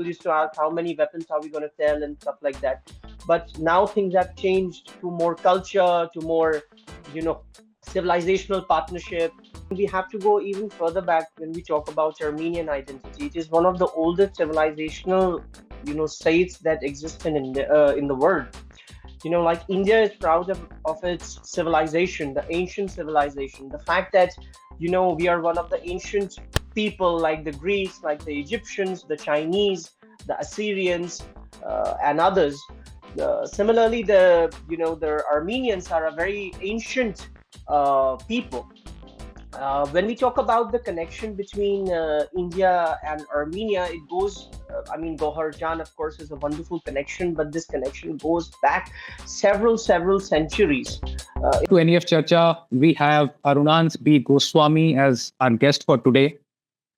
people used to ask how many weapons are we going to sell and stuff like that. But now things have changed to more culture, to more, you know, civilizational partnership. We have to go even further back when we talk about Armenian identity. It is one of the oldest civilizational, states that exist in the world. Like India is proud of its civilization, the ancient civilization. The fact that, we are one of the ancient people like the Greeks, like the Egyptians, the Chinese, the Assyrians, and others. Similarly, the Armenians are a very ancient people. When we talk about the connection between India and Armenia, it goes, Goharjan, of course, is a wonderful connection, but this connection goes back several centuries. To NEF Charcha, we have Arunansh B. Goswami as our guest for today.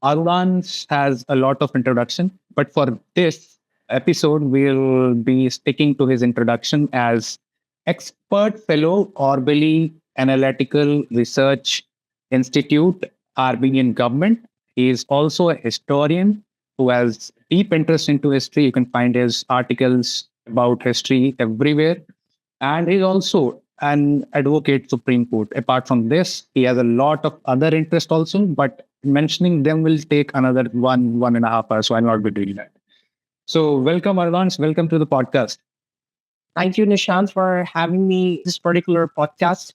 Arunansh has a lot of introduction, but for this episode, we'll be sticking to his introduction as expert fellow Orbeli Analytical Research Institute, Armenian government. He is also a historian who has deep interest into history. You can find his articles about history everywhere. And he's also an advocate Supreme Court. Apart from this, he has a lot of other interest also, but mentioning them will take another 1.5 hours. So I'll not be doing that. So welcome, Arunansh. Welcome to the podcast. Thank you, Nishant, for having me this particular podcast.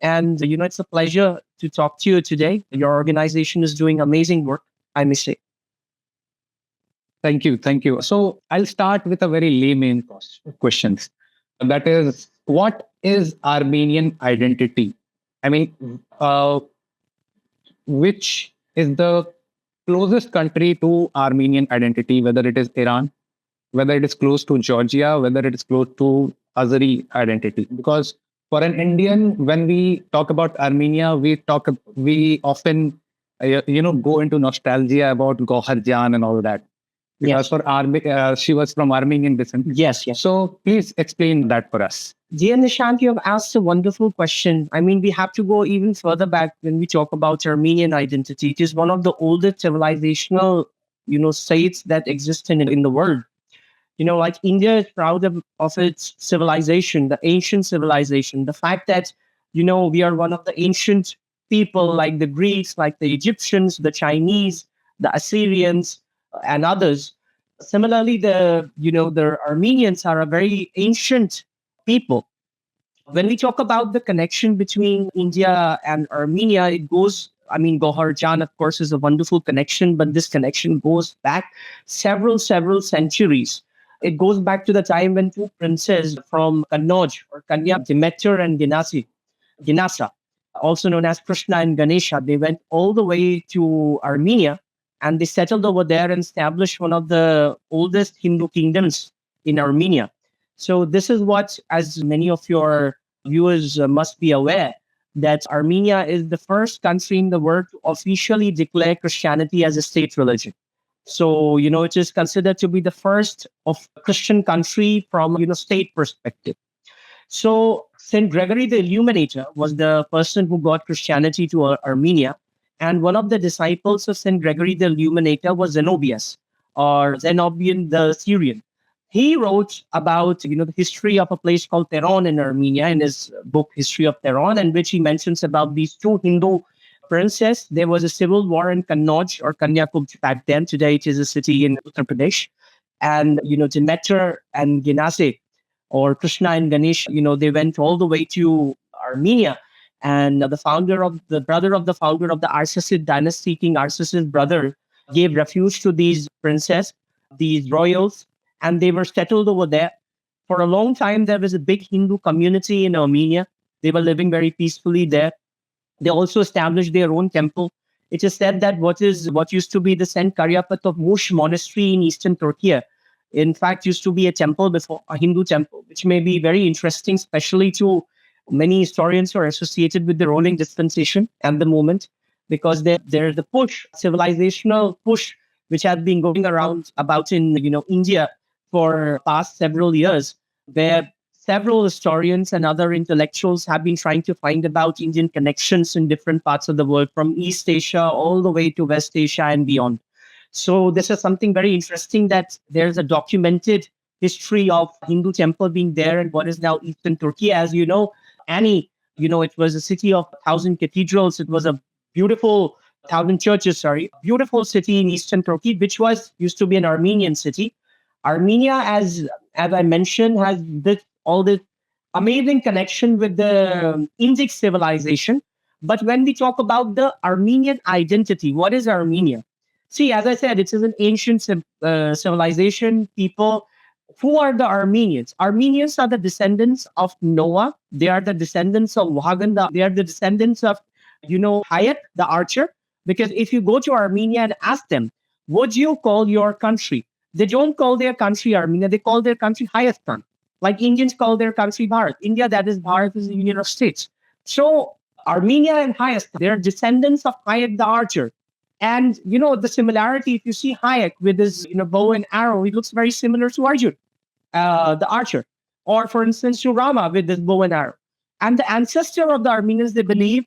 And, it's a pleasure to talk to you today. Your organization is doing amazing work, I must say. Thank you. Thank you. So I'll start with a very layman questions. That is, what is Armenian identity? I mean, which is the closest country to Armenian identity, whether it is Iran, whether it is close to Georgia, whether it is close to Azeri identity? Because for an Indian, when we talk about Armenia, we often, go into nostalgia about Goharjan and all that. Because she was from Armenian descent. Yes. So please explain that for us. Dear Nishant, you have asked a wonderful question. We have to go even further back when we talk about Armenian identity. It is one of the oldest civilizational, states that exist in the world. Like India is proud of its civilization, the ancient civilization. The fact that, we are one of the ancient people like the Greeks, like the Egyptians, the Chinese, the Assyrians, and others. Similarly, the Armenians are a very ancient people. When we talk about the connection between India and Armenia, it goes, Goharjan, of course, is a wonderful connection, but this connection goes back several centuries. It goes back to the time when two princes from Kannauj or Kanya, Demeter and Ginasa, also known as Krishna and Ganesha, they went all the way to Armenia and they settled over there and established one of the oldest Hindu kingdoms in Armenia. So this is what, as many of your viewers must be aware, that Armenia is the first country in the world to officially declare Christianity as a state religion. So, it is considered to be the first of Christian country from, state perspective. So Saint Gregory the Illuminator was the person who brought Christianity to Armenia. And one of the disciples of Saint Gregory the Illuminator was Zenobius, or Zenobian the Syrian. He wrote about, the history of a place called Tehran in Armenia in his book, History of Tehran, in which he mentions about these two Hindu princes. There was a civil war in Kannauj or Kanyakumji back then. Today it is a city in Uttar Pradesh. And, Demeter and Ginase, or Krishna and Ganesh, they went all the way to Armenia. And the brother of the founder of the Arsacid dynasty, King Arsacid's brother, gave refuge to these princes, these royals, and they were settled over there. For a long time, there was a big Hindu community in Armenia. They were living very peacefully there. They also established their own temple. It is said that what used to be the Saint Karyapat of Mush monastery in eastern Turkey, in fact, used to be a temple before, a Hindu temple, which may be very interesting, especially to many historians who are associated with the rolling dispensation at the moment, because there's the civilizational push, which has been going around about in India for past several years, where several historians and other intellectuals have been trying to find about Indian connections in different parts of the world, from East Asia all the way to West Asia and beyond. So this is something very interesting, that there's a documented history of Hindu temple being there in what is now Eastern Turkey. As you know, Annie, it was a city of 1,000 cathedrals. It was a beautiful 1,000 churches, sorry, beautiful city in Eastern Turkey, which was used to be an Armenian city. Armenia, as I mentioned, has this amazing connection with the Indic civilization. But when we talk about the Armenian identity, what is Armenia? See, as I said, it is an ancient civilization people. Who are the Armenians? Armenians are the descendants of Noah. They are the descendants of Wahagan. They are the descendants of, Hayat, the archer. Because if you go to Armenia and ask them, would you call your country? They don't call their country Armenia. They call their country Hayastan. Like Indians call their country Bharat. India, that is Bharat, is the Union of States. So Armenia and Hayastan, they're descendants of Hayat the archer. And the similarity, if you see Hayek with his bow and arrow, he looks very similar to Arjun, the archer. Or for instance, to Rama with his bow and arrow. And the ancestor of the Armenians, they believe,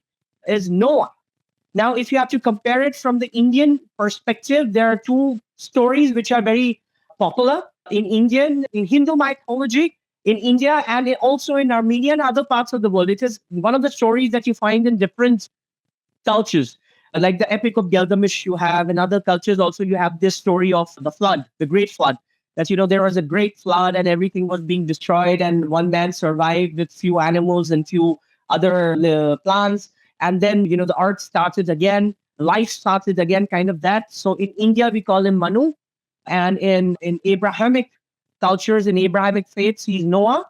is Noah. Now, if you have to compare it from the Indian perspective, there are two stories which are very popular in Hindu mythology, in India, and also in Armenia and other parts of the world. It is one of the stories that you find in different cultures. Like the Epic of Gilgamesh, you have in other cultures also, you have this story of the flood, the great flood. That, there was a great flood and everything was being destroyed, and one man survived with few animals and few other plants. And then, the earth started again, life started again, kind of that. So in India, we call him Manu. And in Abrahamic cultures, in Abrahamic faiths, he's Noah.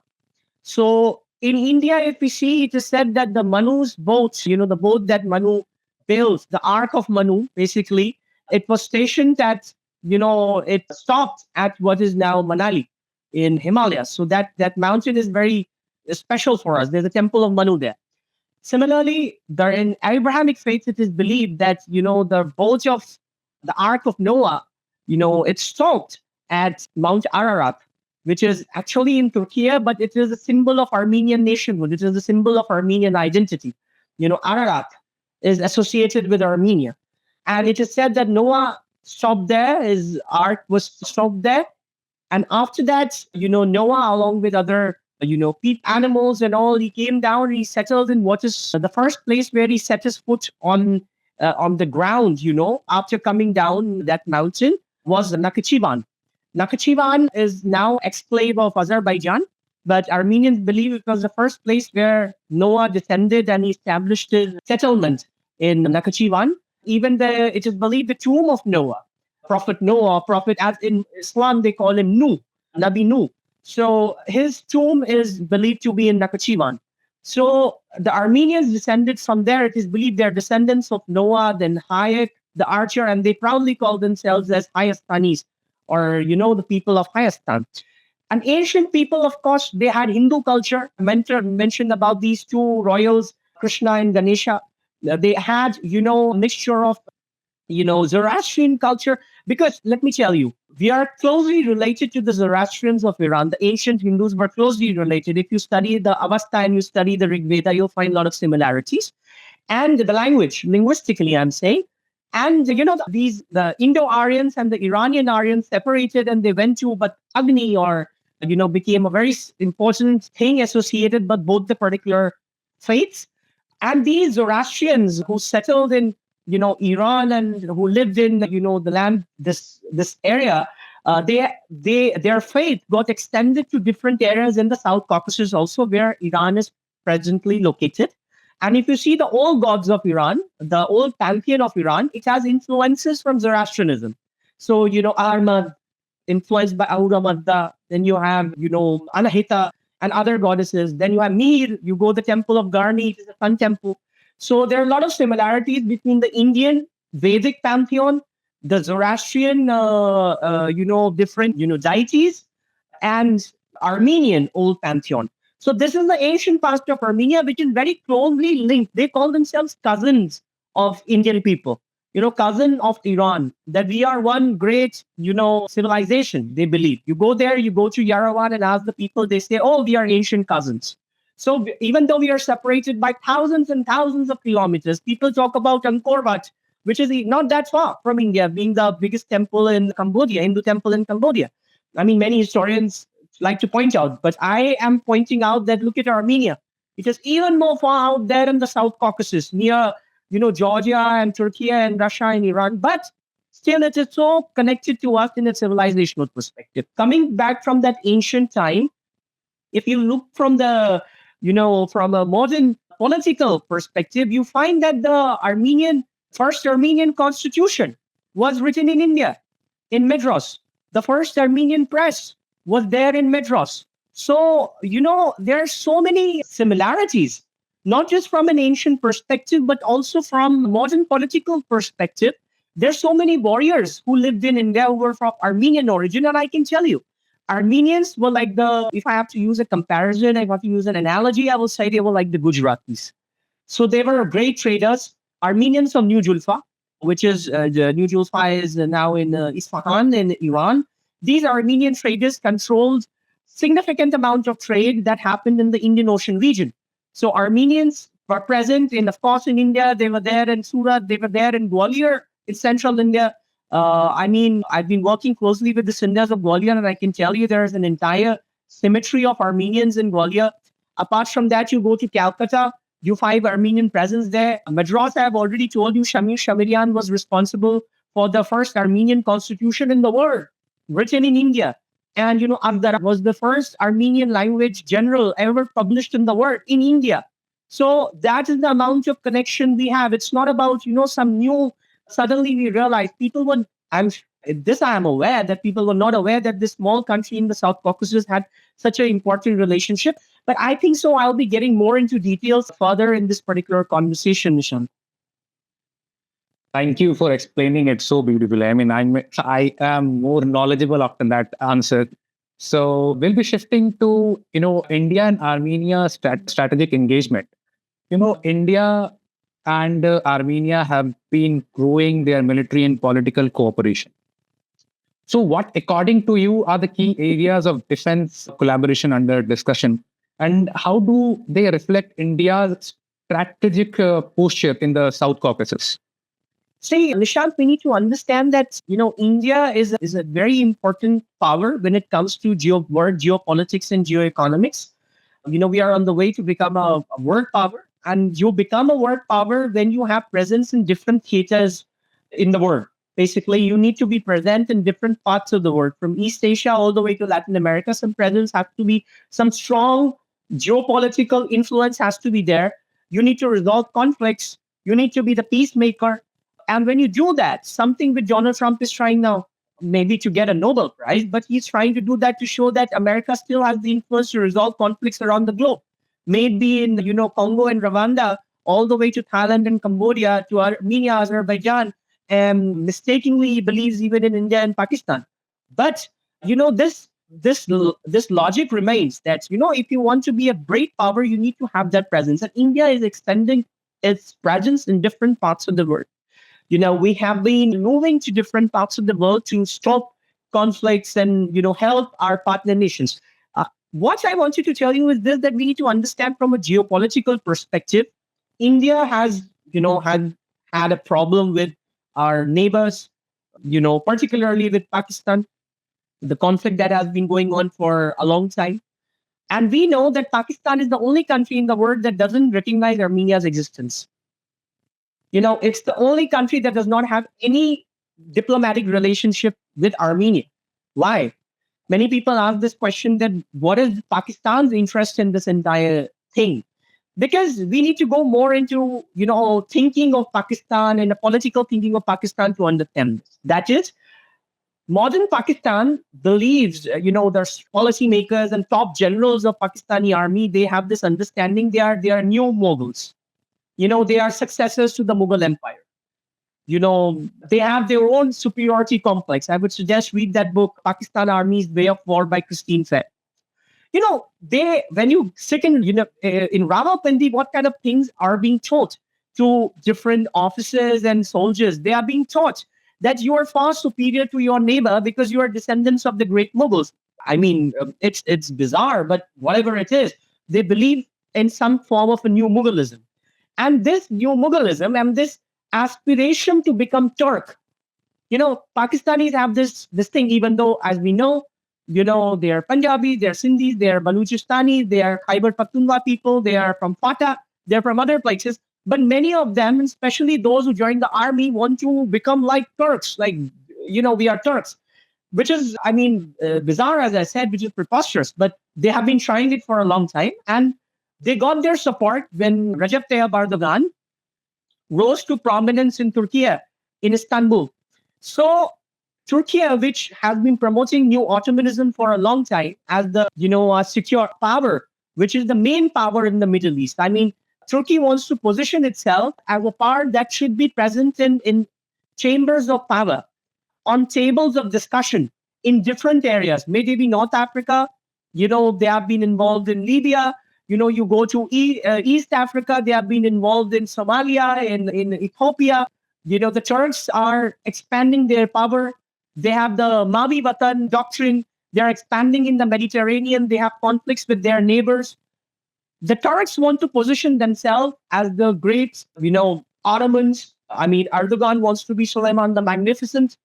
So in India, if we see, it is said that the Manu's boat, the boat that Manu built, the Ark of Manu, basically, it was stationed at, it stopped at what is now Manali in Himalayas. So that mountain is very special for us. There's a temple of Manu there. Similarly, in Abrahamic faith, it is believed that, the boat of the Ark of Noah, it stopped at Mount Ararat, which is actually in Turkey, but it is a symbol of Armenian nationhood. It is a symbol of Armenian identity. Ararat is associated with Armenia. And it is said that Noah stopped there, his ark was stopped there. And after that, Noah, along with other, animals and all, he came down and he settled in what is the first place where he set his foot on the ground, after coming down that mountain, was Nakhichevan. Nakhichevan is now exclave of Azerbaijan, but Armenians believe it was the first place where Noah descended and he established his settlement in Nakhichevan. Even it is believed the tomb of Noah, Prophet Noah, Prophet, as in Islam they call him Nuh, Nabi Nuh. So his tomb is believed to be in Nakhichevan. So the Armenians descended from there. It is believed they're descendants of Noah, then Hayek, the archer, and they proudly call themselves as Hayastanis, or, the people of Hayastan. And ancient people, of course, they had Hindu culture. Mentioned about these two royals, Krishna and Ganesha. They had, mixture of, Zoroastrian culture. Because let me tell you, we are closely related to the Zoroastrians of Iran. The ancient Hindus were closely related. If you study the Avesta and you study the Rig Veda, you'll find a lot of similarities. And the language, linguistically, I'm saying. And, the Indo-Aryans and the Iranian Aryans separated and they went to, but Agni, or, became a very important thing associated with both the particular faiths. And these Zoroastrians who settled in, Iran, and who lived in, the land, this area, their faith got extended to different areas in the South Caucasus also, where Iran is presently located. And if you see the old gods of Iran, the old pantheon of Iran, it has influences from Zoroastrianism. So, Ahmad, influenced by Ahura Mazda. Then you have, Anahita and other goddesses. Then you have Mir. You go to the temple of Garni, it is a sun temple. So there are a lot of similarities between the Indian Vedic pantheon, the Zoroastrian, different, deities, and Armenian old pantheon. So this is the ancient past of Armenia, which is very closely linked. They call themselves cousins of Indian people, cousin of Iran, that we are one great, civilization, they believe. You go there, you go to Yerevan and ask the people, they say, oh, we are ancient cousins. So even though we are separated by thousands and thousands of kilometers, people talk about Angkor Wat, which is not that far from India, being the biggest temple in Cambodia, Hindu temple in Cambodia. I mean, many historians like to point out, but I am pointing out that look at Armenia. It is even more far out there in the South Caucasus, near, Georgia and Turkey and Russia and Iran. But still, it is so connected to us in a civilizational perspective. Coming back from that ancient time, if you look from from a modern political perspective, you find that the first Armenian constitution was written in India, in Madras. The first Armenian press was there in Madras. So, there are so many similarities, not just from an ancient perspective, but also from modern political perspective. There's so many warriors who lived in India who were from Armenian origin. And I can tell you, Armenians were like if I have to use a comparison, I want to use an analogy, I will say they were like the Gujaratis. So they were great traders. Armenians from New Julfa, which is New Julfa is now in Isfahan in Iran. These Armenian traders controlled significant amount of trade that happened in the Indian Ocean region. So Armenians were present of course, in India. They were there in Surat. They were there in Gwalior in central India. I've been working closely with the Sindhas of Gwalior, and I can tell you there is an entire symmetry of Armenians in Gwalior. Apart from that, you go to Calcutta, you find Armenian presence there. Madras, I have already told you, Shamir Shamirian was responsible for the first Armenian constitution in the world, written in India. And, Akbar was the first Armenian language general ever published in the world in India. So that is the amount of connection we have. It's not about, some new, suddenly we realize people were, I am aware that people were not aware that this small country in the South Caucasus had such an important relationship. But I think so. I'll be getting more into details further in this particular conversation, Nishant. Thank you for explaining it so beautifully. I mean, I am more knowledgeable after that answer. So we'll be shifting to India and Armenia strategic engagement. India and Armenia have been growing their military and political cooperation. So, what, according to you, are the key areas of defense collaboration under discussion, and how do they reflect India's strategic posture in the South Caucasus? See, Nishant, we need to understand that, India is a very important power when it comes to world geopolitics and geoeconomics. We are on the way to become a world power, and you become a world power when you have presence in different theaters in the world. Basically, you need to be present in different parts of the world, from East Asia all the way to Latin America. Some presence has to be, some strong geopolitical influence has to be there. You need to resolve conflicts. You need to be the peacemaker. And when you do that, something that Donald Trump is trying now, maybe to get a Nobel Prize, but he's trying to do that to show that America still has the influence to resolve conflicts around the globe. Maybe in, Congo and Rwanda, all the way to Thailand and Cambodia, to Armenia, Azerbaijan, and mistakenly he believes even in India and Pakistan. But, this logic remains that, if you want to be a great power, you need to have that presence. And India is extending its presence in different parts of the world. We have been moving to different parts of the world to stop conflicts and, help our partner nations. What I want you to tell you is this, that we need to understand from a geopolitical perspective, India has, had a problem with our neighbors, particularly with Pakistan, the conflict that has been going on for a long time. And we know that Pakistan is the only country in the world that doesn't recognize Armenia's existence. It's the only country that does not have any diplomatic relationship with Armenia. Why? Many people ask this question, that what is Pakistan's interest in this entire thing? Because we need to go more into, thinking of Pakistan and the political thinking of Pakistan to understand this. That is, modern Pakistan believes, their policymakers and top generals of Pakistani army, they have this understanding they are new Mughals. They are successors to the Mughal Empire. They have their own superiority complex. I would suggest read that book, Pakistan Army's Way of War by Christine Fair. When you sit in Rawalpindi, what kind of things are being taught to different officers and soldiers? They are being taught that you are far superior to your neighbor because you are descendants of the great Mughals. I mean, it's bizarre, but whatever it is, they believe in some form of a new Mughalism. And this new Mughalism and this aspiration to become Turk. Pakistanis have this thing, even though, as we know, they are Punjabi, they are Sindhis, they are Baluchistani, they are Khyber Pakhtunkhwa people, they are from Hota, they're from other places. But many of them, especially those who join the army, want to become like Turks. Like, we are Turks, which is, bizarre, as I said, which is preposterous. But they have been trying it for a long time. And they got their support when Recep Tayyip Erdogan rose to prominence in Turkey, in Istanbul. So Turkey, which has been promoting new Ottomanism for a long time as the, secure power, which is the main power in the Middle East. Turkey wants to position itself as a power that should be present in chambers of power, on tables of discussion in different areas. Maybe North Africa, they have been involved in Libya. You go to East Africa, they have been involved in Somalia, in Ethiopia. The Turks are expanding their power. They have the Mavi Vatan doctrine. They're expanding in the Mediterranean. They have conflicts with their neighbors. The Turks want to position themselves as the great, Ottomans. Erdogan wants to be Suleiman the Magnificent.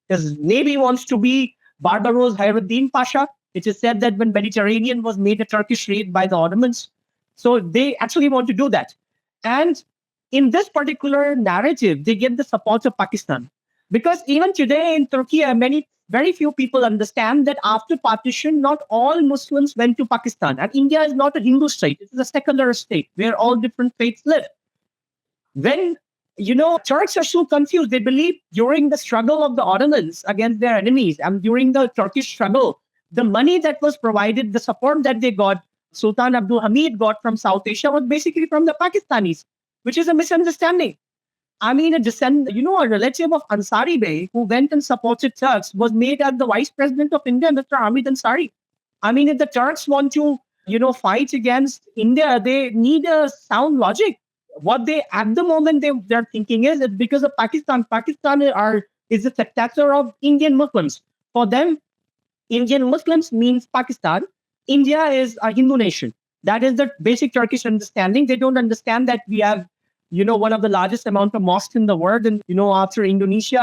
His navy wants to be Barbaros Hayreddin Pasha. It is said that when Mediterranean was made a Turkish raid by the Ottomans. So they actually want to do that. And in this particular narrative, they get the support of Pakistan. Because even today in Turkey, very few people understand that after partition, not all Muslims went to Pakistan. And India is not a Hindu state. It is a secular state where all different faiths live. When, Turks are so confused, they believe during the struggle of the Ottomans against their enemies and during the Turkish struggle, the money that was provided, the support that they got, Sultan Abdul Hamid got from South Asia was basically from the Pakistanis, which is a misunderstanding. A relative of Ansari Bey who went and supported Turks was made as the vice president of India, Mr. Hamid Ansari. If the Turks want to, fight against India, they need a sound logic. What they, at the moment, they're thinking is it's because of Pakistan. Pakistan is the successor of Indian Muslims. For them, Indian Muslims means Pakistan. India is a Hindu nation. That is the basic Turkish understanding. They don't understand that we have, one of the largest amount of mosques in the world. And, after Indonesia,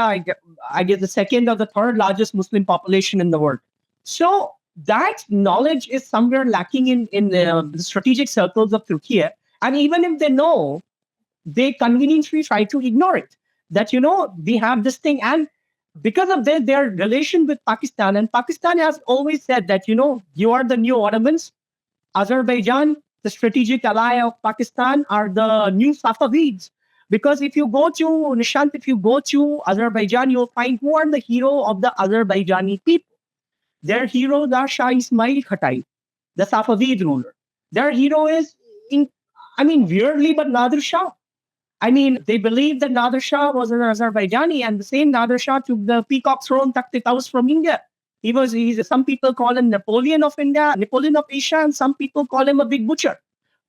I guess the second or the third largest Muslim population in the world. So that knowledge is somewhere lacking in the strategic circles of Turkey. And even if they know, they conveniently try to ignore it. That, we have this thing. And because of their relation with Pakistan, and Pakistan has always said that, you are the new Ottomans. Azerbaijan, the strategic ally of Pakistan, are the new Safavids. Because if you go to Nishant, if you go to Azerbaijan, you'll find who are the hero of the Azerbaijani people. Their heroes are Shah Ismail Khatai, the Safavid ruler. Their hero is, weirdly, but Nadir Shah. They believe that Nadir Shah was an Azerbaijani, and the same Nadir Shah took the peacock throne, tucked it out from India. Some people call him Napoleon of India, Napoleon of Asia, and some people call him a big butcher.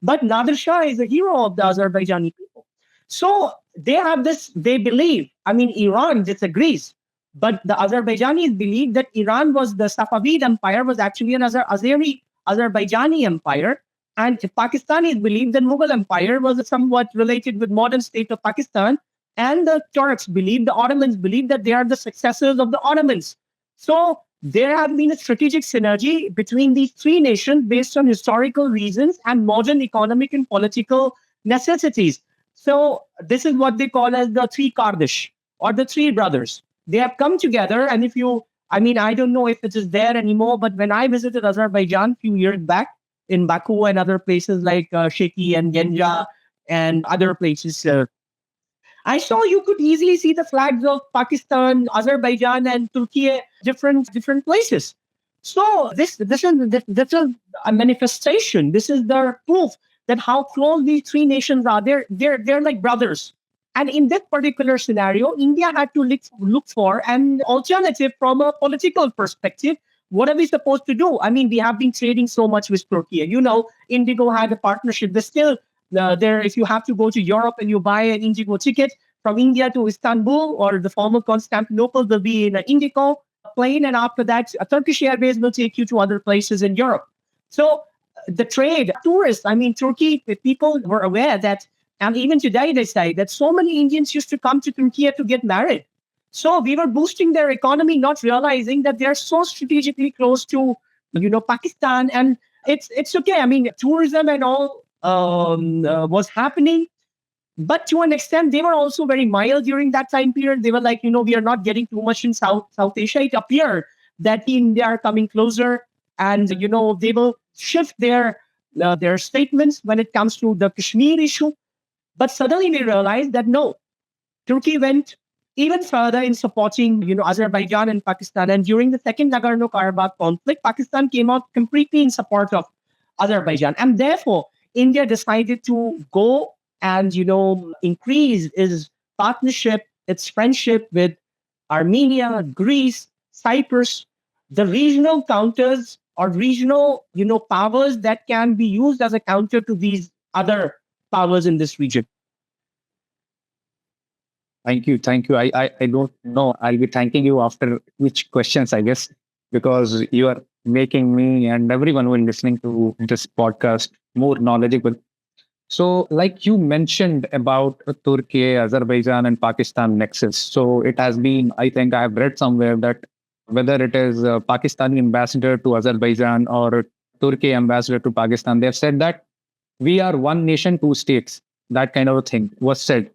But Nadir Shah is a hero of the Azerbaijani people. So they have this, they believe, Iran disagrees, but the Azerbaijanis believe that Iran was the Safavid empire, was actually an Azerbaijani empire. And Pakistanis believe that Mughal Empire was somewhat related with modern state of Pakistan. And the Turks believe, the Ottomans believe that they are the successors of the Ottomans. So there have been a strategic synergy between these three nations based on historical reasons and modern economic and political necessities. So this is what they call as the three Kardish or the three brothers. They have come together. And I don't know if it is there anymore, but when I visited Azerbaijan a few years back, in Baku and other places like Sheki and Genja and other places. I saw you could easily see the flags of Pakistan, Azerbaijan, and Turkey, different places. So this is a manifestation. This is the proof that how close these three nations are. They're like brothers. And in this particular scenario, India had to look for an alternative from a political perspective. What are we supposed to do? We have been trading so much with Turkey. Indigo had a partnership. There's still there. If you have to go to Europe and you buy an Indigo ticket from India to Istanbul or the former Constantinople, will be in an Indigo plane. And after that, a Turkish Airways will take you to other places in Europe. So the trade, tourists, Turkey, people were aware that And even today, they say that so many Indians used to come to Turkey to get married. So we were boosting their economy, not realizing that they're so strategically close to, Pakistan. And it's okay. I mean, tourism and all was happening, but to an extent, they were also very mild during that time period. They were like, we are not getting too much in South Asia. It appeared that India are coming closer, and they will shift their statements when it comes to the Kashmir issue. But suddenly we realized that no, Turkey went even further in supporting, Azerbaijan and Pakistan. And during the second Nagorno-Karabakh conflict, Pakistan came out completely in support of Azerbaijan. And therefore, India decided to go and, increase its partnership, its friendship with Armenia, Greece, Cyprus, the regional counters or regional, powers that can be used as a counter to these other powers in this region. Thank you. Thank you. I don't know. I'll be thanking you after each questions, I guess, because you are making me and everyone who is listening to this podcast more knowledgeable. So, like you mentioned about Turkey, Azerbaijan, and Pakistan nexus. So, it has been, I think I have read somewhere that whether it is a Pakistani ambassador to Azerbaijan or Turkey ambassador to Pakistan, they have said that we are one nation, two states. That kind of a thing was said.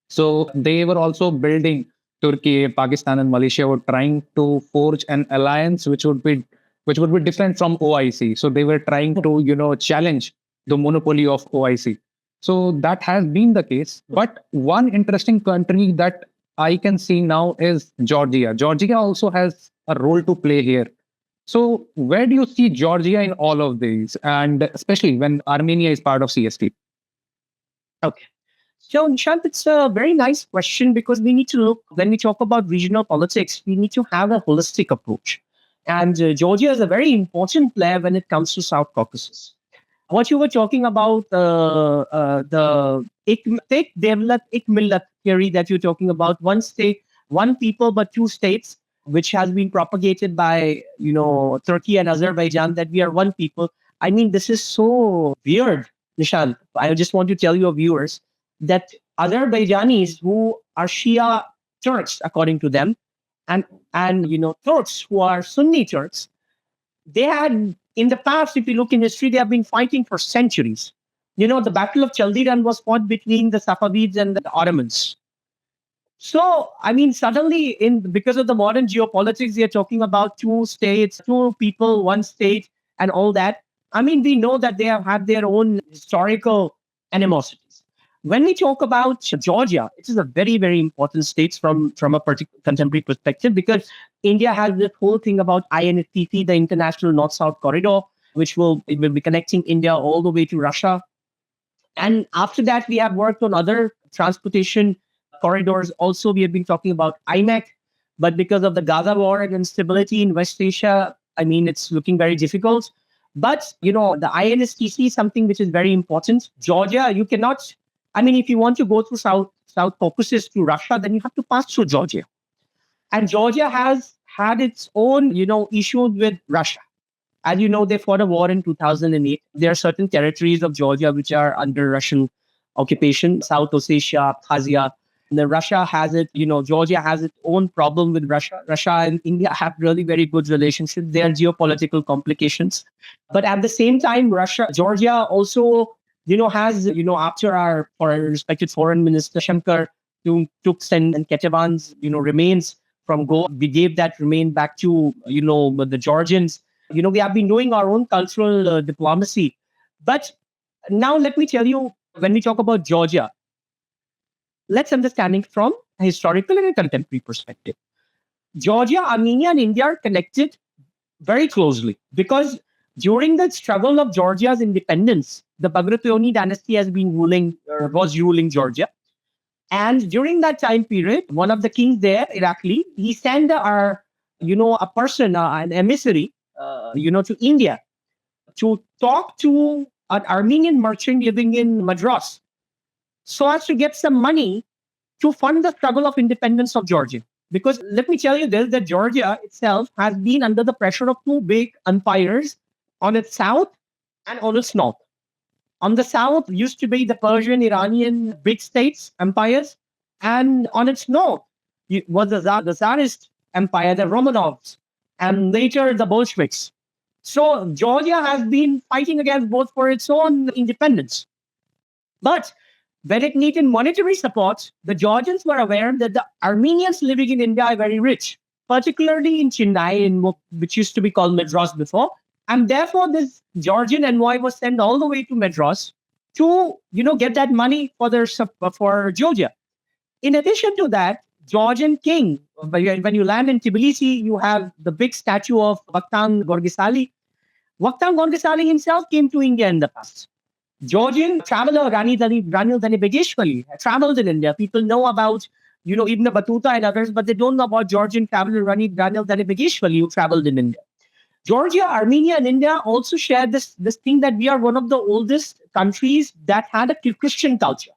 So they were also building Turkey, Pakistan, and Malaysia were trying to forge an alliance which would be different from OIC. So they were trying to challenge the monopoly of OIC. So that has been the case. But one interesting country that I can see now is Georgia. Georgia also has a role to play here. So where do you see Georgia in all of these, and especially when Armenia is part of CST? Okay. So, Nishant, it's a very nice question because we need to look, when we talk about regional politics, we need to have a holistic approach. And Georgia is a very important player when it comes to South Caucasus. What you were talking about, the ek devlat, ek millat theory that you're talking about, one state, one people, but two states, which has been propagated by, Turkey and Azerbaijan, that we are one people. I mean, this is so weird, Nishant. I just want to tell your viewers that Azerbaijanis who are Shia Turks, according to them, and Turks who are Sunni Turks, they had in the past, if you look in history, they have been fighting for centuries. The Battle of Chaldiran was fought between the Safavids and the Ottomans. So, I mean, suddenly, because of the modern geopolitics, they are talking about two states, two people, one state, and all that. I mean, we know that they have had their own historical animosities. When we talk about Georgia, it is a very, very important state from a particular contemporary perspective because India has this whole thing about INFTC, the International North-South Corridor, it will be connecting India all the way to Russia. And after that, we have worked on other transportation corridors. Also, we have been talking about IMEC, but because of the Gaza war and instability in West Asia, I mean, it's looking very difficult. But, the INSTC is something which is very important. Georgia, you cannot, I mean, if you want to go through South Caucasus to Russia, then you have to pass through Georgia. And Georgia has had its own, issues with Russia. As you know, they fought a war in 2008. There are certain territories of Georgia which are under Russian occupation, South Ossetia, Abkhazia. Russia has it, Georgia has its own problem with Russia. Russia and India have really very good relationships. There are geopolitical complications. But at the same time, Georgia also, has, after our respected foreign minister, Shankar, took and Ketevan's, remains from Goa, we gave that remain back to, the Georgians. We have been doing our own cultural diplomacy. But now let me tell you, when we talk about Georgia, let's understand it from a historical and a contemporary perspective. Georgia, Armenia, and India are connected very closely because during the struggle of Georgia's independence, the Bagrationi dynasty was ruling Georgia. And during that time period, one of the kings there, Irakli, he sent a person, an emissary, to India to talk to an Armenian merchant living in Madras so as to get some money to fund the struggle of independence of Georgia. Because let me tell you this, that Georgia itself has been under the pressure of two big empires on its south and on its north. On the south used to be the Persian, Iranian big states, empires. And on its north was the Tsarist empire, the Romanovs, and later the Bolsheviks. So Georgia has been fighting against both for its own independence. But when it needed monetary support, the Georgians were aware that the Armenians living in India are very rich, particularly in Chennai, which used to be called Madras before. And therefore, this Georgian envoy was sent all the way to Madras to, get that money for Georgia. In addition to that, Georgian king, when you land in Tbilisi, you have the big statue of Vakhtang Gorgisali. Vakhtang Gorgisali himself came to India in the past. Georgian traveler Ranil Dhanibageshwari traveled in India. People know about, Ibn Battuta and others, but they don't know about Georgian traveler Ranil Dhanibageshwari who traveled in India. Georgia, Armenia, and India also share this thing that we are one of the oldest countries that had a Christian culture.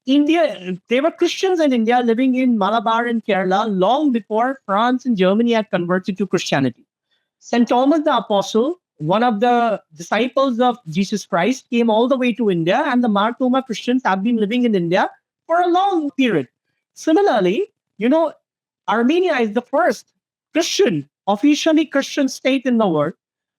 India, there were Christians in India living in Malabar and Kerala long before France and Germany had converted to Christianity. St. Thomas the Apostle, one of the disciples of Jesus Christ, came all the way to India, and the Mar Thoma Christians have been living in India for a long period. Similarly, Armenia is the first officially Christian state in the world,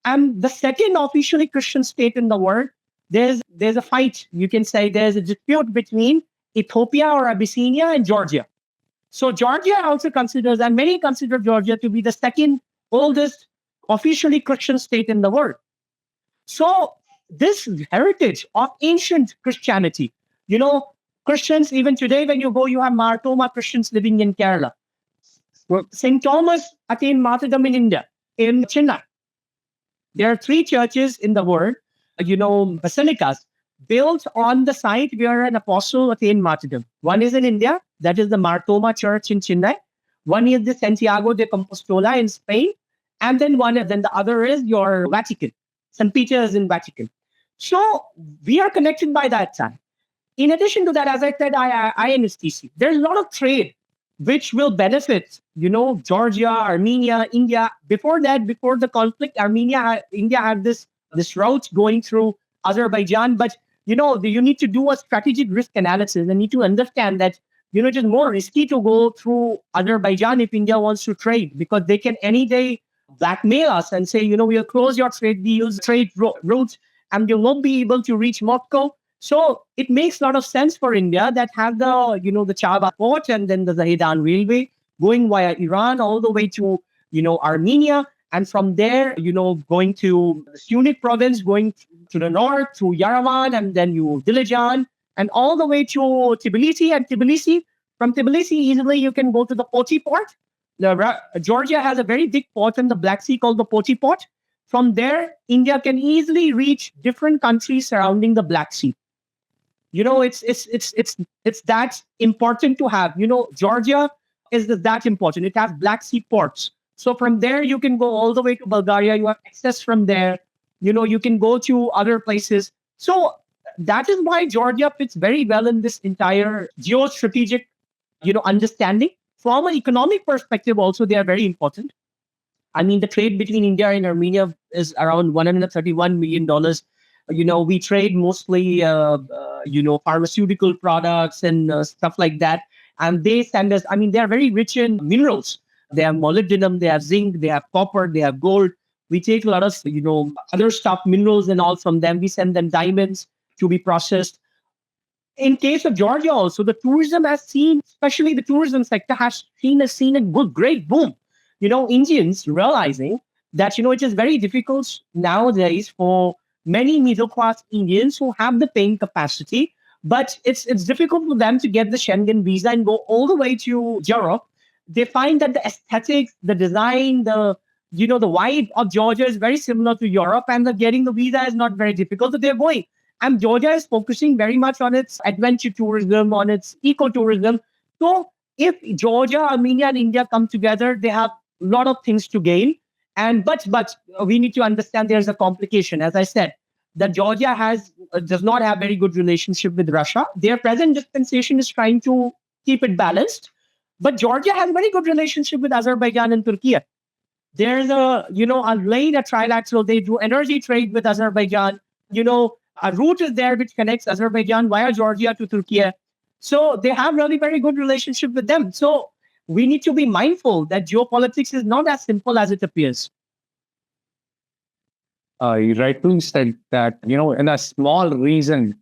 and the second officially Christian state in the world. There's a fight, you can say, there's a dispute between Ethiopia or Abyssinia and Georgia. So Georgia also considers, and many consider Georgia to be the second oldest officially Christian state in the world. So this heritage of ancient Christianity, Christians, even today, when you go, you have Mar Thoma Christians living in Kerala. St. Thomas attained martyrdom in India, in Chennai. There are 3 churches in the world, basilicas, built on the site where an apostle attained martyrdom. One is in India, that is the Mar Thoma Church in Chennai. One is the Santiago de Compostela in Spain. And then the other is your Vatican. St. Peter is in Vatican. So we are connected by that time. In addition to that, as I said, INSTC, there's a lot of trade which will benefit, Georgia, Armenia, India. Before the conflict, India had this route going through Azerbaijan. But, you need to do a strategic risk analysis and need to understand that, it is more risky to go through Azerbaijan if India wants to trade, because they can any day blackmail us and say, we'll close your trade deals, trade routes, and you'll not be able to reach Moscow. So it makes a lot of sense for India that have the, the Chaba port and then the Zahedan railway going via Iran all the way to, Armenia. And from there, going to Sunik province, going to the north, to Yerevan, and then Dilijan, and all the way to Tbilisi. And from Tbilisi, easily you can go to the Poti port. Georgia has a very big port in the Black Sea called the Poti port. From there, India can easily reach different countries surrounding the Black Sea. It's that important to have. Georgia is that important. It has Black Sea ports. So from there, you can go all the way to Bulgaria. You have access from there. You can go to other places. So that is why Georgia fits very well in this entire geostrategic, understanding. From an economic perspective, also, they are very important. I mean, the trade between India and Armenia is around $131 million. We trade mostly, pharmaceutical products and stuff like that. And they send us, they are very rich in minerals. They have molybdenum, they have zinc, they have copper, they have gold. We take a lot of, other stuff, minerals and all from them. We send them diamonds to be processed. In case of Georgia also, the tourism has seen, especially the tourism sector has seen a great boom. Indians realizing that, it is very difficult nowadays for many middle-class Indians who have the paying capacity, but it's difficult for them to get the Schengen visa and go all the way to Europe. They find that the aesthetics, the design, the vibe of Georgia is very similar to Europe, and getting the visa is not very difficult. So they're going. And Georgia is focusing very much on its adventure tourism, on its ecotourism. So if Georgia, Armenia, and India come together, they have a lot of things to gain. But we need to understand there's a complication. As I said, that Georgia does not have very good relationship with Russia. Their present dispensation is trying to keep it balanced. But Georgia has a very good relationship with Azerbaijan and Turkey. There's a trilateral, they do energy trade with Azerbaijan. a route is there which connects Azerbaijan via Georgia to Turkey. So they have really very good relationship with them. So we need to be mindful that geopolitics is not as simple as it appears. You rightly said that, in a small region,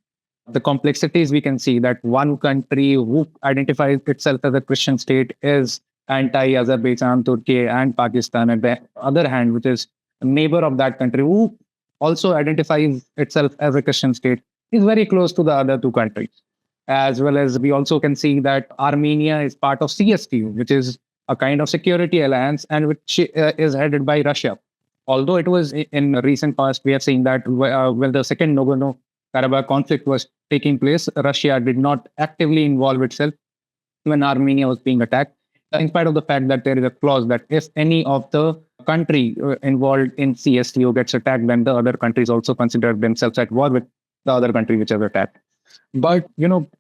the complexities we can see that one country who identifies itself as a Christian state is anti-Azerbaijan, Turkey, and Pakistan. At the other hand, which is a neighbor of that country who also identifies itself as a Christian state, is very close to the other two countries. As well as we also can see that Armenia is part of CSTU, which is a kind of security alliance and which is headed by Russia. Although it was in recent past, we have seen that when the second Nagorno-Karabakh conflict was taking place, Russia did not actively involve itself when Armenia was being attacked, in spite of the fact that there is a clause that if any of the country involved in CSTO gets attacked, then the other countries also consider themselves at war with the other country which has attacked. But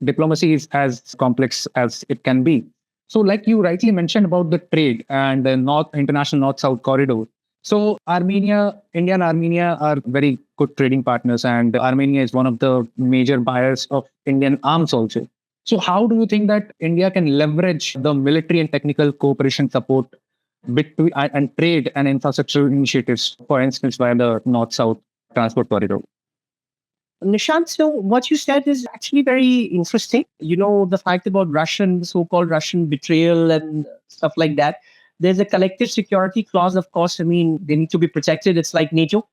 diplomacy is as complex as it can be. So, like you rightly mentioned about the trade and the international North-South corridor. So, India and Armenia are very good trading partners, and Armenia is one of the major buyers of Indian arms also. So, how do you think that India can leverage the military and technical cooperation support between and trade and infrastructure initiatives, for instance, via the North-South transport corridor? Nishant, so what you said is actually very interesting. The fact about so-called Russian betrayal and stuff like that. There's a collective security clause, of course. I mean, they need to be protected. It's like NATO.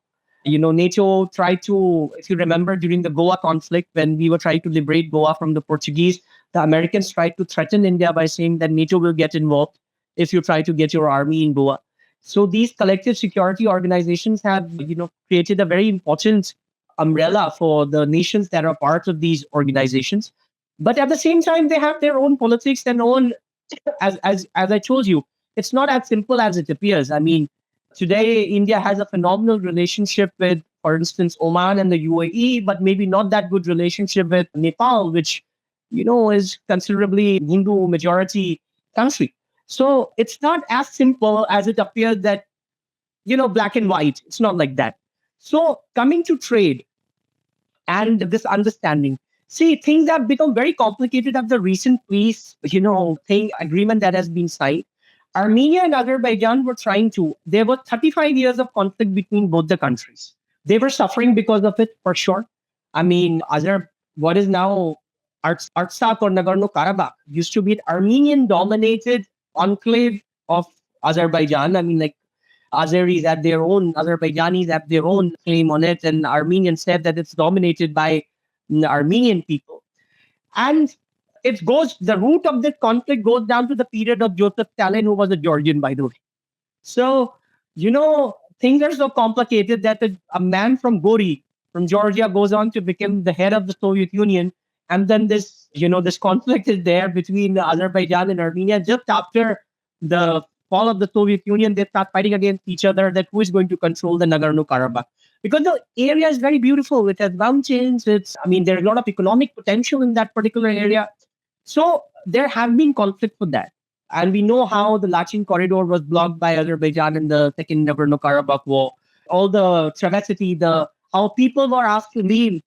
NATO tried to, if you remember, during the Goa conflict, when we were trying to liberate Goa from the Portuguese, the Americans tried to threaten India by saying that NATO will get involved if you try to get your army in Goa. So these collective security organizations have, created a very important umbrella for the nations that are part of these organizations. But at the same time, they have their own politics and own, as I told you, it's not as simple as it appears. I mean, today India has a phenomenal relationship with, for instance, Oman and the UAE, but maybe not that good relationship with Nepal, which is considerably Hindu majority country. So it's not as simple as it appears that black and white. It's not like that. So coming to trade and this understanding. See, things have become very complicated after the recent peace, agreement that has been signed. Armenia and Azerbaijan were there were 35 years of conflict between both the countries. They were suffering because of it, for sure. I mean, what is now Artsakh or Nagorno-Karabakh used to be an Armenian-dominated enclave of Azerbaijan. I mean, like, Azeris have their own, Azerbaijanis have their own claim on it, and Armenians said that it's dominated by the Armenian people. And the root of this conflict goes down to the period of Joseph Stalin, who was a Georgian, by the way. So, things are so complicated that a man from Gori, from Georgia, goes on to become the head of the Soviet Union. And then this conflict is there between Azerbaijan and Armenia. Just after the fall of the Soviet Union, they start fighting against each other that who is going to control the Nagorno-Karabakh. Because the area is very beautiful. It has mountains. There's a lot of economic potential in that particular area. So there have been conflict for that. And we know how the Lachin corridor was blocked by Azerbaijan in the second Nagorno-Karabakh war. All the travesty, how people were asked to leave,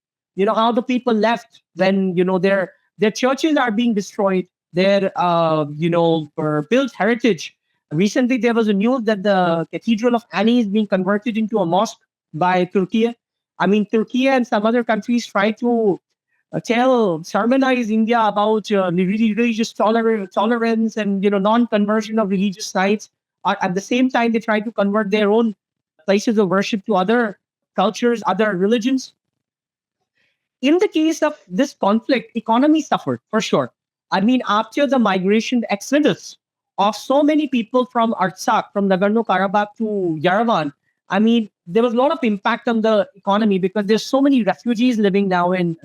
how the people left when, their churches are being destroyed, their, for built heritage. Recently, there was a news that the Cathedral of Ani is being converted into a mosque by Turkey. I mean, Turkey and some other countries try to sermonize India about religious tolerance and non-conversion of religious sites. At the same time, they try to convert their own places of worship to other cultures, other religions. In the case of this conflict, economy suffered for sure. I mean, after the migration exodus of so many people from Artsakh, from Nagorno-Karabakh to Yerevan, I mean, there was a lot of impact on the economy because there's so many refugees living now in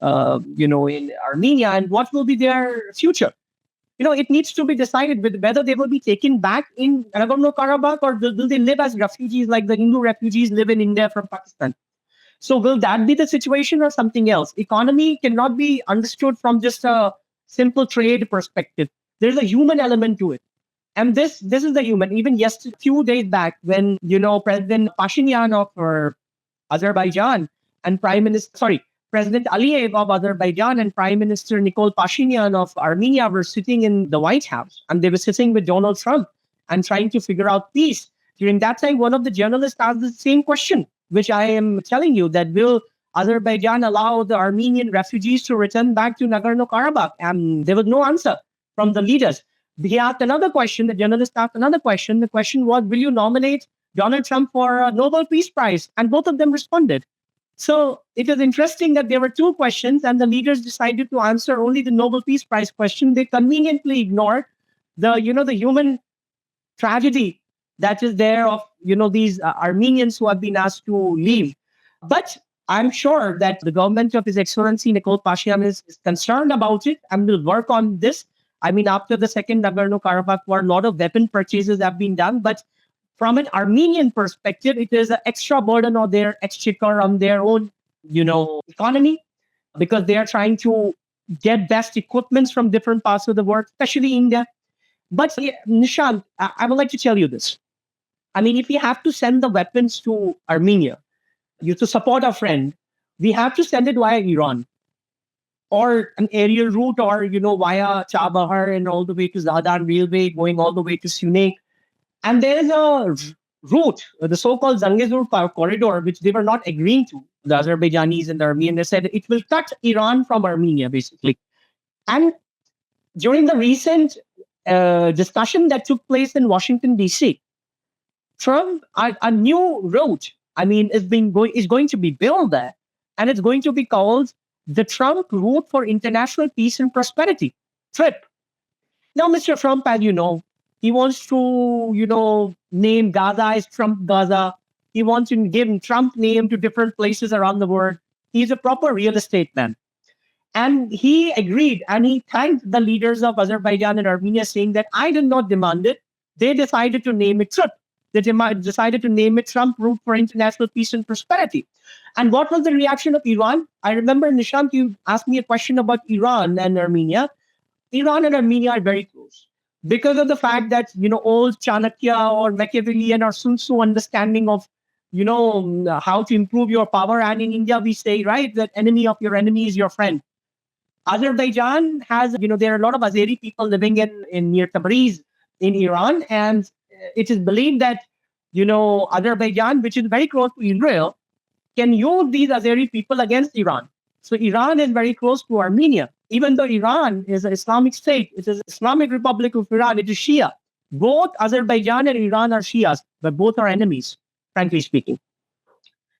Armenia, and what will be their future? It needs to be decided with whether they will be taken back in Nagorno-Karabakh or will they live as refugees like the Hindu refugees live in India from Pakistan. So will that be the situation or something else? Economy cannot be understood from just a simple trade perspective. There's a human element to it. And this is the human. Even yesterday, few days back, when President Pashinyan of Azerbaijan and President Aliyev of Azerbaijan and Prime Minister Nikol Pashinyan of Armenia were sitting in the White House, and they were sitting with Donald Trump and trying to figure out peace. During that time, one of the journalists asked the same question, which I am telling you, that will Azerbaijan allow the Armenian refugees to return back to Nagorno-Karabakh? And there was no answer from the leaders. He asked another question, the journalist asked another question. The question was, will you nominate Donald Trump for a Nobel Peace Prize? And both of them responded. So it is interesting that there were two questions, and the leaders decided to answer only the Nobel Peace Prize question. They conveniently ignored the human tragedy that is there of these Armenians who have been asked to leave. But I'm sure that the government of His Excellency Nikol Pashinyan is concerned about it and will work on this. I mean, after the second Nagorno-Karabakh war, a lot of weapon purchases have been done, but from an Armenian perspective, it is an extra burden on their exchequer, on their own, economy, because they are trying to get best equipments from different parts of the world, especially India. But Nishant, I would like to tell you this. I mean, if we have to send the weapons to Armenia, to support our friend, we have to send it via Iran or an aerial route, or via Chabahar and all the way to Zadan Railway, going all the way to Sunak. And there is a route, the so-called Zangezur corridor, which they were not agreeing to, the Azerbaijanis and the Armenians. They said it will cut Iran from Armenia, basically. And during the recent discussion that took place in Washington, D.C., Trump, a new route, is going to be built there. And it's going to be called the Trump Route for International Peace and Prosperity, TRIP. Now, Mr. Trump, as you know, he wants to, name Gaza as Trump Gaza. He wants to give Trump name to different places around the world. He's a proper real estate man. And he agreed, and he thanked the leaders of Azerbaijan and Armenia, saying that I did not demand it. They decided to name it TRIP. They decided to name it Trump Route for International Peace and Prosperity. And what was the reaction of Iran? I remember, Nishant, you asked me a question about Iran and Armenia. Iran and Armenia are very close, because of the fact that, old Chanakya or Machiavellian or Sun Tzu understanding of, how to improve your power. And in India, we say, right, that enemy of your enemy is your friend. Azerbaijan has, there are a lot of Azeri people living in near Tabriz in Iran. And it is believed that, Azerbaijan, which is very close to Israel, can use these Azeri people against Iran. So Iran is very close to Armenia. Even though Iran is an Islamic state, it is Islamic Republic of Iran, it is Shia. Both Azerbaijan and Iran are Shias, but both are enemies, frankly speaking.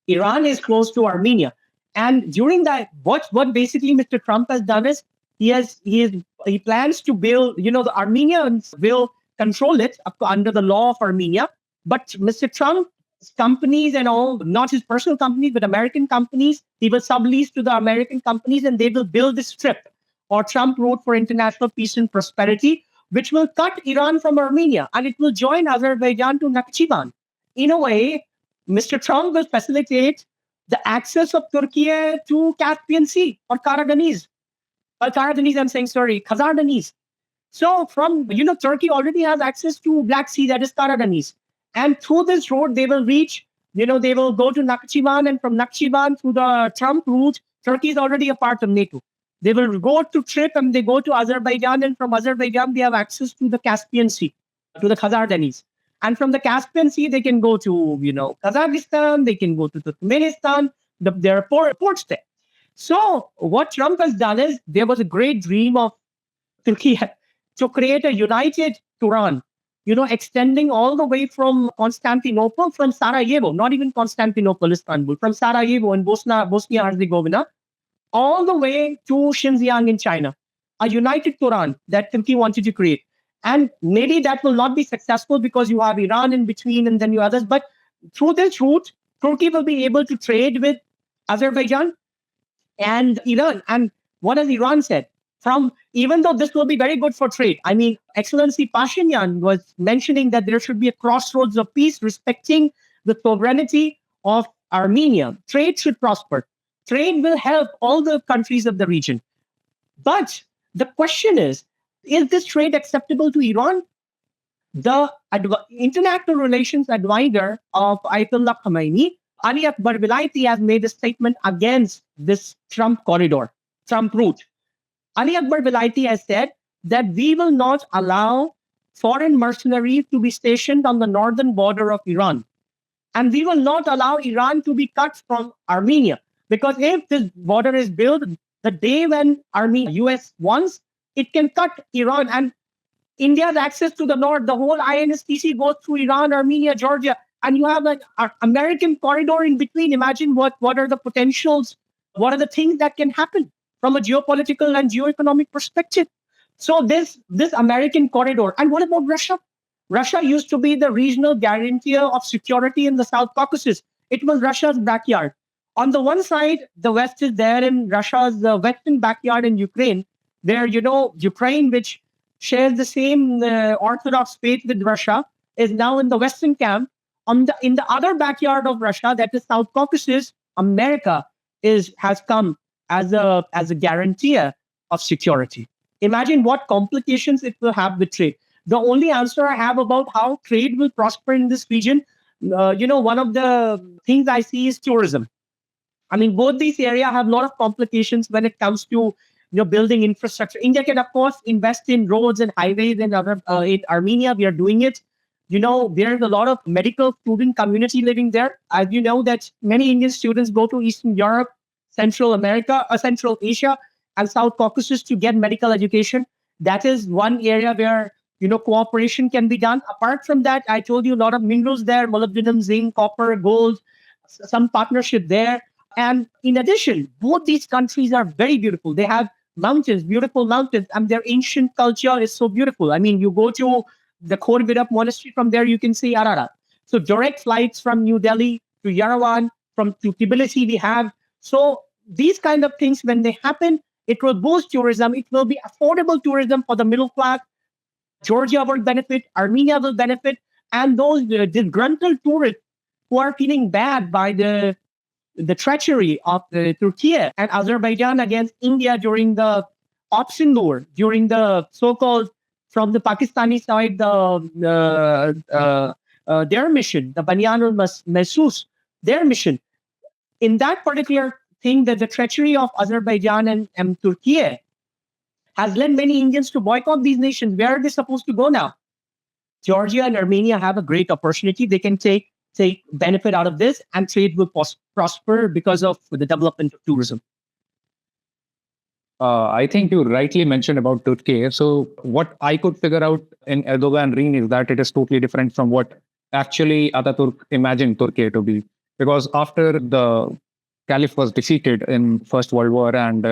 Iran is close to Armenia. And during that, what basically Mr. Trump has done is he plans to build, the Armenians will control it under the law of Armenia. But Mr. Trump's companies and all, not his personal companies, but American companies, he will sublease to the American companies, and they will build this strip or Trump Road for International Peace and Prosperity, which will cut Iran from Armenia, and it will join Azerbaijan to Nakhchivan. In a way, Mr. Trump will facilitate the access of Turkey to Caspian Sea or Karaganese. Khazardanese. So from, Turkey already has access to Black Sea, that is Karaganese. And through this road, they will reach, they will go to Nakhchivan, and from Nakhchivan through the Trump route, Turkey is already a part of NATO. They will go to Trip, and they go to Azerbaijan, and from Azerbaijan, they have access to the Caspian Sea, to the Khazardanese. And from the Caspian Sea, they can go to, Kazakhstan, they can go to Turkmenistan, there are ports there. So what Trump has done is, there was a great dream of Turkey to create a united Turan, extending all the way from Constantinople, from Sarajevo, not even Constantinople, Istanbul, from Sarajevo in Bosnia-Herzegovina, all the way to Xinjiang in China, a united Turan that Turkey wanted to create. And maybe that will not be successful because you have Iran in between and then you others. But through this route, Turkey will be able to trade with Azerbaijan and Iran. And what has Iran said? Even though this will be very good for trade, Excellency Pashinyan was mentioning that there should be a crossroads of peace respecting the sovereignty of Armenia. Trade should prosper. Trade will help all the countries of the region. But the question is this trade acceptable to Iran? The international relations advisor of Ayatollah Khamenei Ali Akbar Vilaiti has made a statement against this Trump corridor, Trump route. Ali Akbar Vilaiti has said that we will not allow foreign mercenaries to be stationed on the northern border of Iran. And we will not allow Iran to be cut from Armenia. Because if this border is built, the day when Armenia, US wants, it can cut Iran. And India's access to the north, the whole INSTC goes through Iran, Armenia, Georgia, and you have an American corridor in between. Imagine what are the potentials, what are the things that can happen from a geopolitical and geoeconomic perspective. So this American corridor, and what about Russia? Russia used to be the regional guarantor of security in the South Caucasus. It was Russia's backyard. On the one side, the West is there in Russia's western backyard in Ukraine, where Ukraine, which shares the same Orthodox faith with Russia, is now in the Western camp. In the other backyard of Russia, that is South Caucasus, America has come as a guarantor of security. Imagine what complications it will have with trade. The only answer I have about how trade will prosper in this region, one of the things I see is tourism. I mean, both these areas have a lot of complications when it comes to building infrastructure. India can, of course, invest in roads and highways and other. In Armenia, we are doing it. There's a lot of medical student community living there. As you know, that many Indian students go to Eastern Europe, Central America, Central Asia, and South Caucasus to get medical education. That is one area where cooperation can be done. Apart from that, I told you a lot of minerals there: molybdenum, zinc, copper, gold. Some partnership there. And in addition, both these countries are very beautiful. They have mountains, beautiful mountains, and their ancient culture is so beautiful. I mean, you go to the Khorvirap monastery, from there you can see Ararat. So direct flights from New Delhi to Yerevan, to Tbilisi we have. So these kind of things, when they happen, it will boost tourism. It will be affordable tourism for the middle class. Georgia will benefit, Armenia will benefit, and those disgruntled tourists who are feeling bad by the treachery of Turkey and Azerbaijan against India during the option war, during the so-called, from the Pakistani side, their mission, the Banyanul Mahsus, their mission. In that particular thing, that the treachery of Azerbaijan and Turkey has led many Indians to boycott these nations. Where are they supposed to go now? Georgia and Armenia have a great opportunity. They can take benefit out of this, and trade will prosper because of the development of tourism. I think you rightly mentioned about Turkey. So what I could figure out in Erdogan reign is that it is totally different from what actually Ataturk imagined Turkey to be. Because after the Caliph was defeated in First World War and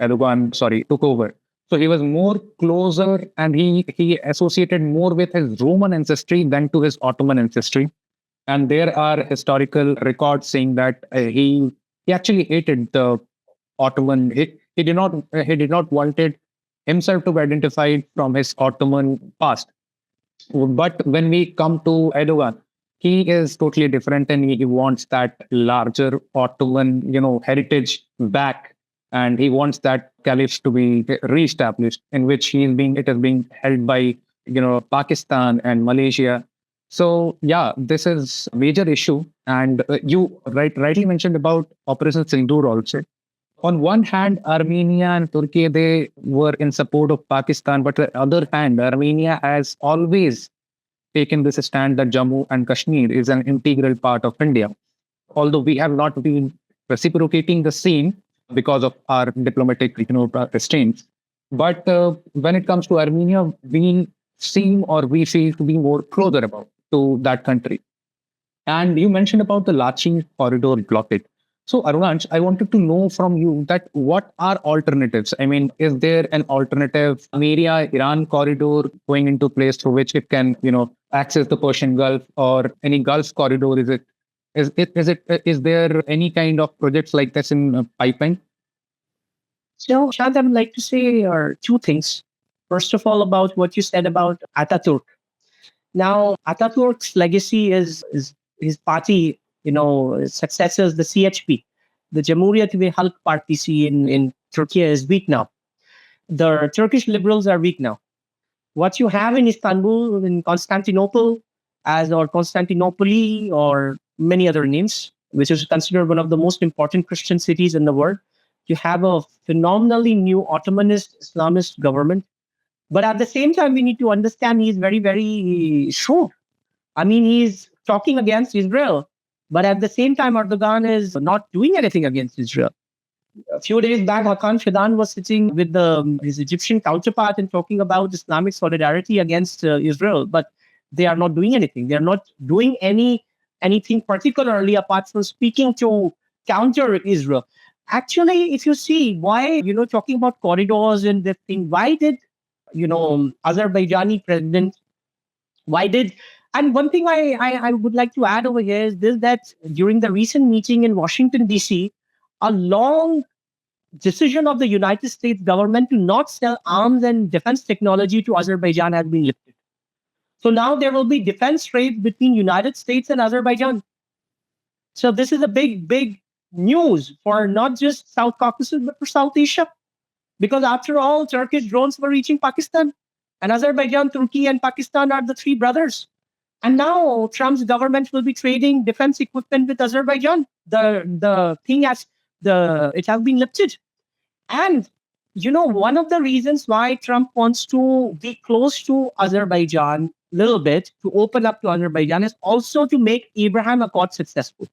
Erdogan, took over. So he was more closer, and he associated more with his Roman ancestry than to his Ottoman ancestry. And there are historical records saying that he actually hated the Ottoman. He did not wanted himself to be identified from his Ottoman past. But when we come to Erdogan, he is totally different, and he wants that larger Ottoman, heritage back, and he wants that caliph to be reestablished, in which it is being held by Pakistan and Malaysia. So yeah, this is a major issue, and you rightly mentioned about Operation Sindoor also. On one hand, Armenia and Turkey, they were in support of Pakistan, but on the other hand, Armenia has always taken this stand that Jammu and Kashmir is an integral part of India. Although we have not been reciprocating the same because of our diplomatic, restraints. But when it comes to Armenia, we feel to be more closer about to that country. And you mentioned about the Lachi corridor blockade. So, Arunansh, I wanted to know from you that what are alternatives? I mean, is there an alternative Armenia-Iran corridor going into place through which it can, access the Persian Gulf, or any Gulf corridor? Is there any kind of projects like this in pipeline? So, Shant, I would like to say two things. First of all, about what you said about Ataturk. Now, Ataturk's legacy is his party, his successors, the CHP, the Cumhuriyet ve Halk Partisi in Turkey, is weak now. The Turkish liberals are weak now. What you have in Istanbul, in Constantinople, or Constantinople, or many other names, which is considered one of the most important Christian cities in the world. You have a phenomenally new Ottomanist Islamist government. But at the same time, we need to understand he's very, very shrewd. I mean, he's talking against Israel. But at the same time, Erdogan is not doing anything against Israel. A few days back, Hakan Fidan was sitting with his Egyptian counterpart and talking about Islamic solidarity against Israel, but they are not doing anything. They are not doing anything particularly apart from speaking to counter Israel. Actually, if you see why, talking about corridors and this thing, why did, Azerbaijani president, why did, and one thing I would like to add over here is this, that during the recent meeting in Washington, D.C., a long decision of the United States government to not sell arms and defense technology to Azerbaijan has been lifted. So now there will be defense trade between United States and Azerbaijan. So this is a big, big news for not just South Caucasus, but for South Asia. Because after all, Turkish drones were reaching Pakistan. And Azerbaijan, Turkey, and Pakistan are the three brothers. And now Trump's government will be trading defense equipment with Azerbaijan. The thing has it has been lifted. And one of the reasons why Trump wants to be close to Azerbaijan a little bit, to open up to Azerbaijan, is also to make Abraham Accord successful.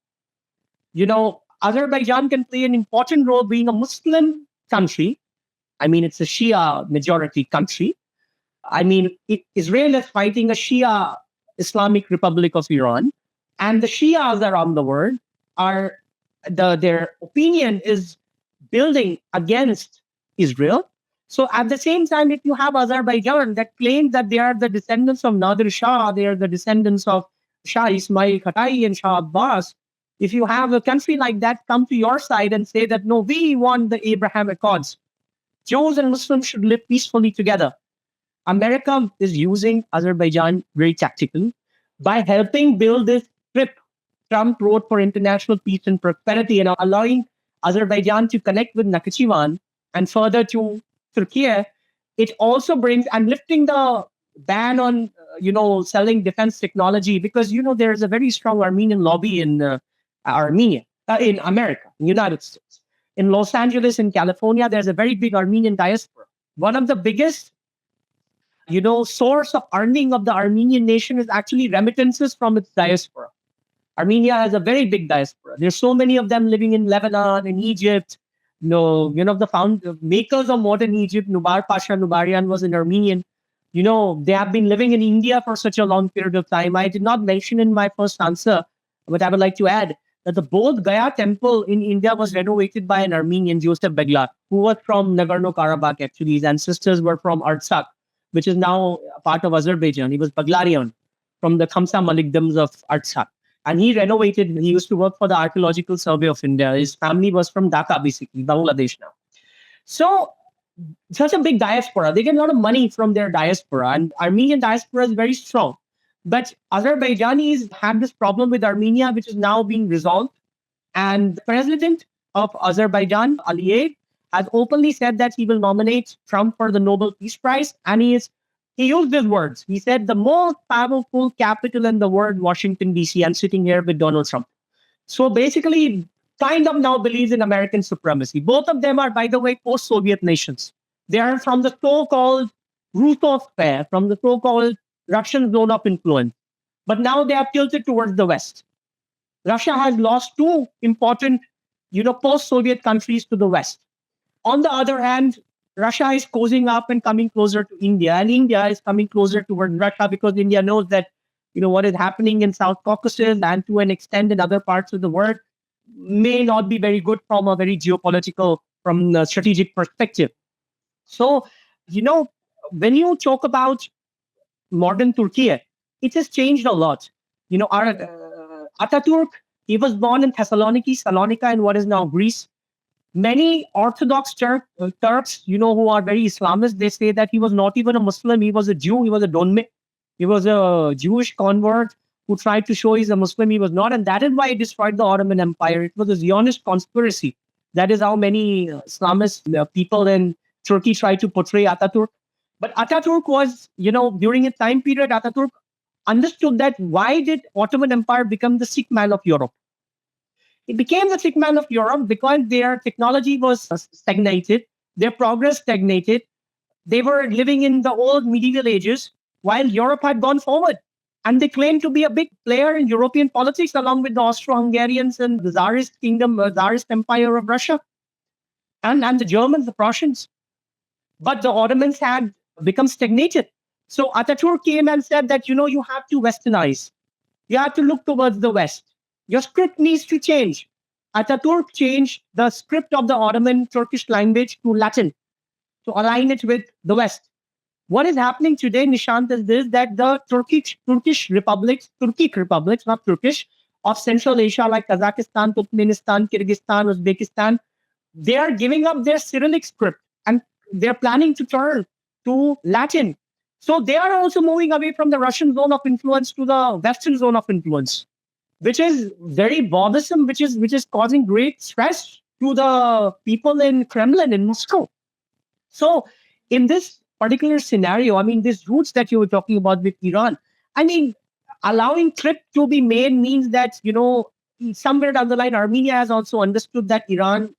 Azerbaijan can play an important role being a Muslim country. I mean, it's a Shia majority country. I mean, Israel is fighting a Shia Islamic Republic of Iran, and the Shias around the world their opinion is building against Israel. So at the same time, if you have Azerbaijan that claims that they are the descendants of Nadir Shah, they are the descendants of Shah Ismail Khatai and Shah Abbas, if you have a country like that come to your side and say that, no, we want the Abraham Accords, Jews and Muslims should live peacefully together. America is using Azerbaijan very tactically by helping build this script Trump wrote for international peace and prosperity, and allowing Azerbaijan to connect with Nakhchivan and further to Turkey. It also brings, and lifting the ban on selling defense technology, because there is a very strong Armenian lobby in Armenia, in America, in United States. In Los Angeles, in California, there's a very big Armenian diaspora. One of the biggest source of earning of the Armenian nation is actually remittances from its diaspora. Armenia has a very big diaspora. There's so many of them living in Lebanon, in Egypt. The makers of modern Egypt, Nubar Pasha Nubarian, was an Armenian. They have been living in India for such a long period of time. I did not mention in my first answer, but I would like to add that the Bodh Gaya temple in India was renovated by an Armenian, Joseph Beglar, who was from Nagorno-Karabakh, actually. His ancestors were from Artsakh, which is now a part of Azerbaijan. He was Baglarian from the Khamsa Malikdoms of Artsakh. And he used to work for the Archaeological Survey of India. His family was from Dhaka, basically, Bangladesh now. So, such a big diaspora. They get a lot of money from their diaspora, and Armenian diaspora is very strong. But Azerbaijanis have this problem with Armenia, which is now being resolved. And the president of Azerbaijan, Aliyev, has openly said that he will nominate Trump for the Nobel Peace Prize. And he used these words. He said, the most powerful capital in the world, Washington, D.C. I'm sitting here with Donald Trump. So basically, kind of now believes in American supremacy. Both of them are, by the way, post-Soviet nations. They are from the so-called Russosphere, from the so-called Russian zone of influence. But now they are tilted towards the West. Russia has lost two important, post-Soviet countries to the West. On the other hand, Russia is cozying up and coming closer to India, and India is coming closer towards Russia because India knows that, what is happening in South Caucasus and to an extent in other parts of the world may not be very good from a very geopolitical, from a strategic perspective. So, when you talk about modern Turkey, it has changed a lot. Ataturk, he was born in Salonika in what is now Greece. Many Orthodox Turks, who are very Islamist, they say that he was not even a Muslim. He was a Jew. He was a Donme. He was a Jewish convert who tried to show he's a Muslim. He was not. And that is why he destroyed the Ottoman Empire. It was a Zionist conspiracy. That is how many Islamist people in Turkey try to portray Ataturk. But Ataturk was, during a time period, Ataturk understood that why did Ottoman Empire become the sick man of Europe? It became the sick man of Europe because their technology was stagnated, their progress stagnated. They were living in the old medieval ages while Europe had gone forward. And they claimed to be a big player in European politics along with the Austro-Hungarians and the Tsarist kingdom, Tsarist empire of Russia, and the Germans, the Prussians. But the Ottomans had become stagnated. So Ataturk came and said that, you have to westernize. You have to look towards the West. Your script needs to change. Ataturk changed the script of the Ottoman Turkish language to Latin to align it with the West. What is happening today, Nishant, is this that the Turkish republics, Turkic republics, not Turkish, of Central Asia like Kazakhstan, Turkmenistan, Kyrgyzstan, Uzbekistan, they are giving up their Cyrillic script and they're planning to turn to Latin. So they are also moving away from the Russian zone of influence to the Western zone of influence, which is very bothersome, which is causing great stress to the people in Kremlin in Moscow. So in this particular scenario, I mean, these routes that you were talking about with Iran, I mean, allowing trip to be made means that, somewhere down the line, Armenia has also understood that Iran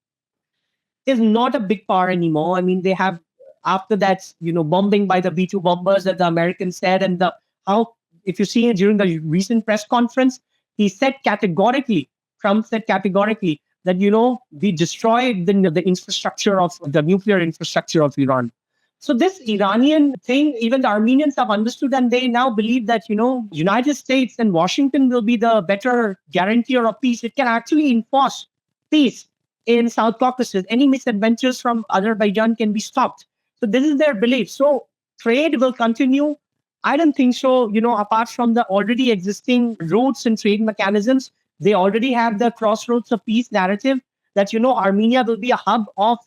is not a big power anymore. I mean, they have, after that, bombing by the B-2 bombers that the Americans said, and how, if you see it during the recent press conference, he said categorically, Trump said categorically that, we destroyed the infrastructure of the nuclear infrastructure of Iran. So this Iranian thing, even the Armenians have understood, and they now believe that, United States and Washington will be the better guarantor of peace. It can actually enforce peace in South Caucasus. Any misadventures from Azerbaijan can be stopped. So this is their belief. So trade will continue. I don't think so. Apart from the already existing routes and trade mechanisms, they already have the crossroads of peace narrative that, Armenia will be a hub of,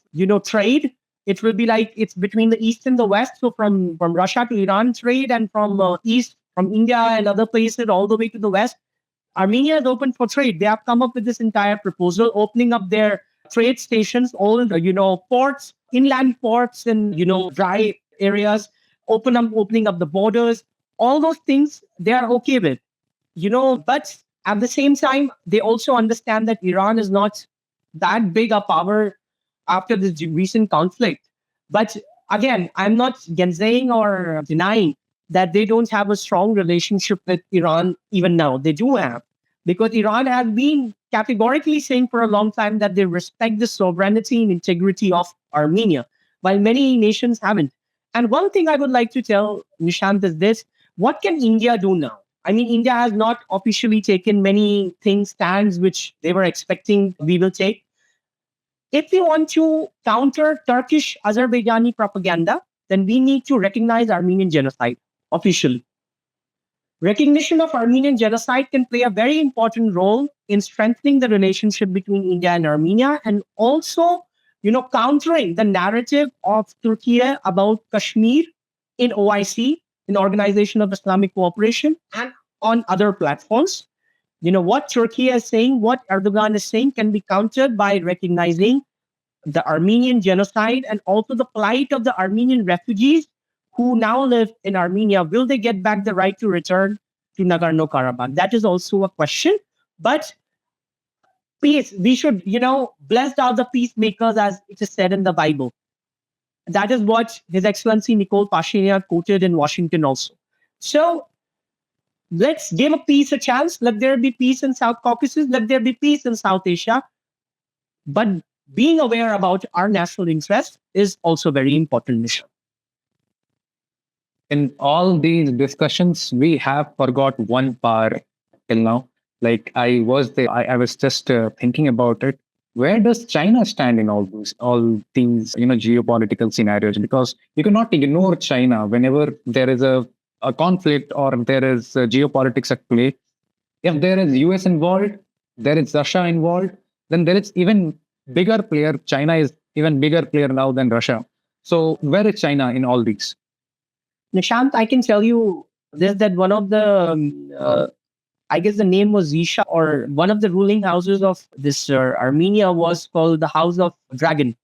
trade. It will be like it's between the East and the West. So from Russia to Iran trade, and from East, from India and other places all the way to the West, Armenia is open for trade. They have come up with this entire proposal, opening up their trade stations, all ports, inland ports, and dry areas, opening up the borders. All those things they are okay with, But at the same time, they also understand that Iran is not that big a power after this recent conflict. But again, I'm not saying or denying that they don't have a strong relationship with Iran even now. They do have, because Iran has been categorically saying for a long time that they respect the sovereignty and integrity of Armenia, while many nations haven't. And one thing I would like to tell Nishant is this: what can India do now? I mean, India has not officially taken many stands which they were expecting we will take. If we want to counter Turkish Azerbaijani propaganda, then we need to recognize Armenian genocide officially. Recognition of Armenian genocide can play a very important role in strengthening the relationship between India and Armenia, and also, countering the narrative of Turkey about Kashmir in OIC, in Organization of Islamic Cooperation, and on other platforms. What Turkey is saying, what Erdogan is saying can be countered by recognizing the Armenian genocide and also the plight of the Armenian refugees who now live in Armenia. Will they get back the right to return to Nagorno-Karabakh? That is also a question. But peace, we should, blessed are the peacemakers, as it is said in the Bible. That is what His Excellency Nicole Pashinyan quoted in Washington also. So let's give a peace a chance. Let there be peace in South Caucasus. Let there be peace in South Asia. But being aware about our national interest is also very important, Nisha. In all these discussions, we have forgot one part till now. Like I was there, I was just thinking about it. Where does China stand in all these geopolitical scenarios? Because you cannot ignore China whenever there is a conflict or there is geopolitics at play. If there is US involved, there is Russia involved, then there is even bigger player. China is even bigger player now than Russia. So where is China in all these? Nishant, I can tell you this, that one of the, I guess the name was Zisha, or one of the ruling houses of this Armenia was called the House of Dragon.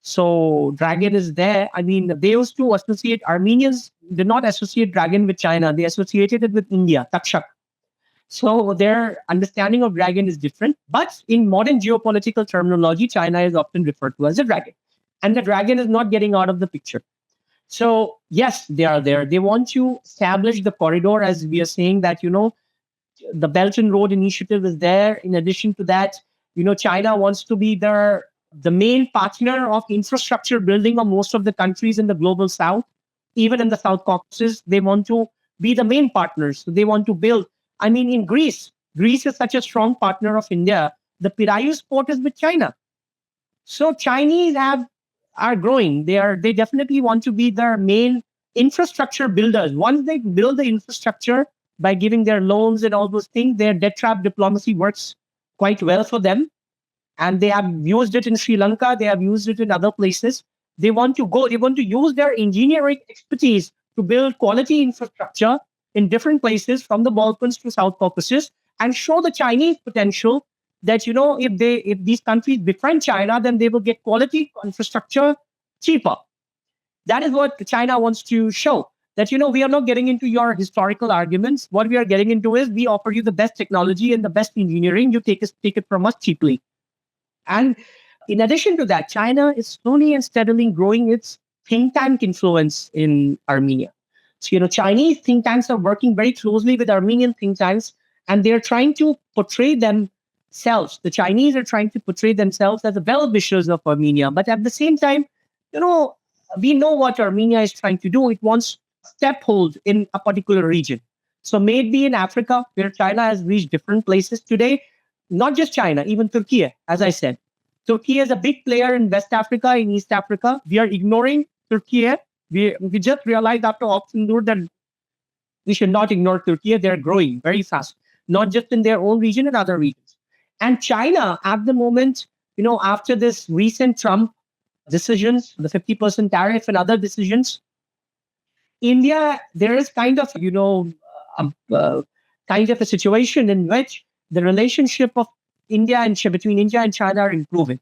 So Dragon is there. I mean, they used to associate, Armenians did not associate Dragon with China. They associated it with India, Takshak. So their understanding of dragon is different. But in modern geopolitical terminology, China is often referred to as a dragon. And the dragon is not getting out of the picture. So yes, they are there. They want to establish the corridor, as we are saying that, the Belt and Road Initiative is there. In addition to that, China wants to be the main partner of infrastructure building of most of the countries in the global south, even in the South Caucasus. They want to be the main partners. So they want to build. I mean, in Greece is such a strong partner of India. The Piraeus port is with China. So Chinese are growing. They definitely want to be their main infrastructure builders. Once they build the infrastructure by giving their loans and all those things, their debt trap diplomacy works quite well for them. And they have used it in Sri Lanka. They have used it in other places. They want to go. They want to use their engineering expertise to build quality infrastructure in different places from the Balkans to South Caucasus and show the Chinese potential that if these countries befriend China, then they will get quality infrastructure cheaper. That is what China wants to show. That we are not getting into your historical arguments. What we are getting into is we offer you the best technology and the best engineering. You take it from us cheaply. And in addition to that, China is slowly and steadily growing its think tank influence in Armenia. So, Chinese think tanks are working very closely with Armenian think tanks, and they're trying to portray themselves. The Chinese are trying to portray themselves as the well-wishers of Armenia. But at the same time, we know what Armenia is trying to do. It wants step hold in a particular region. So maybe in Africa, where China has reached different places today, not just China, even Turkey, as I said. Turkey is a big player in West Africa, in East Africa. We are ignoring Turkey. We just realized after Operation Nur that we should not ignore Turkey. They're growing very fast, not just in their own region and other regions. And China, at the moment, after this recent Trump decisions, the 50% tariff and other decisions, India, there is kind of, kind of a situation in which the relationship of between India and China are improving.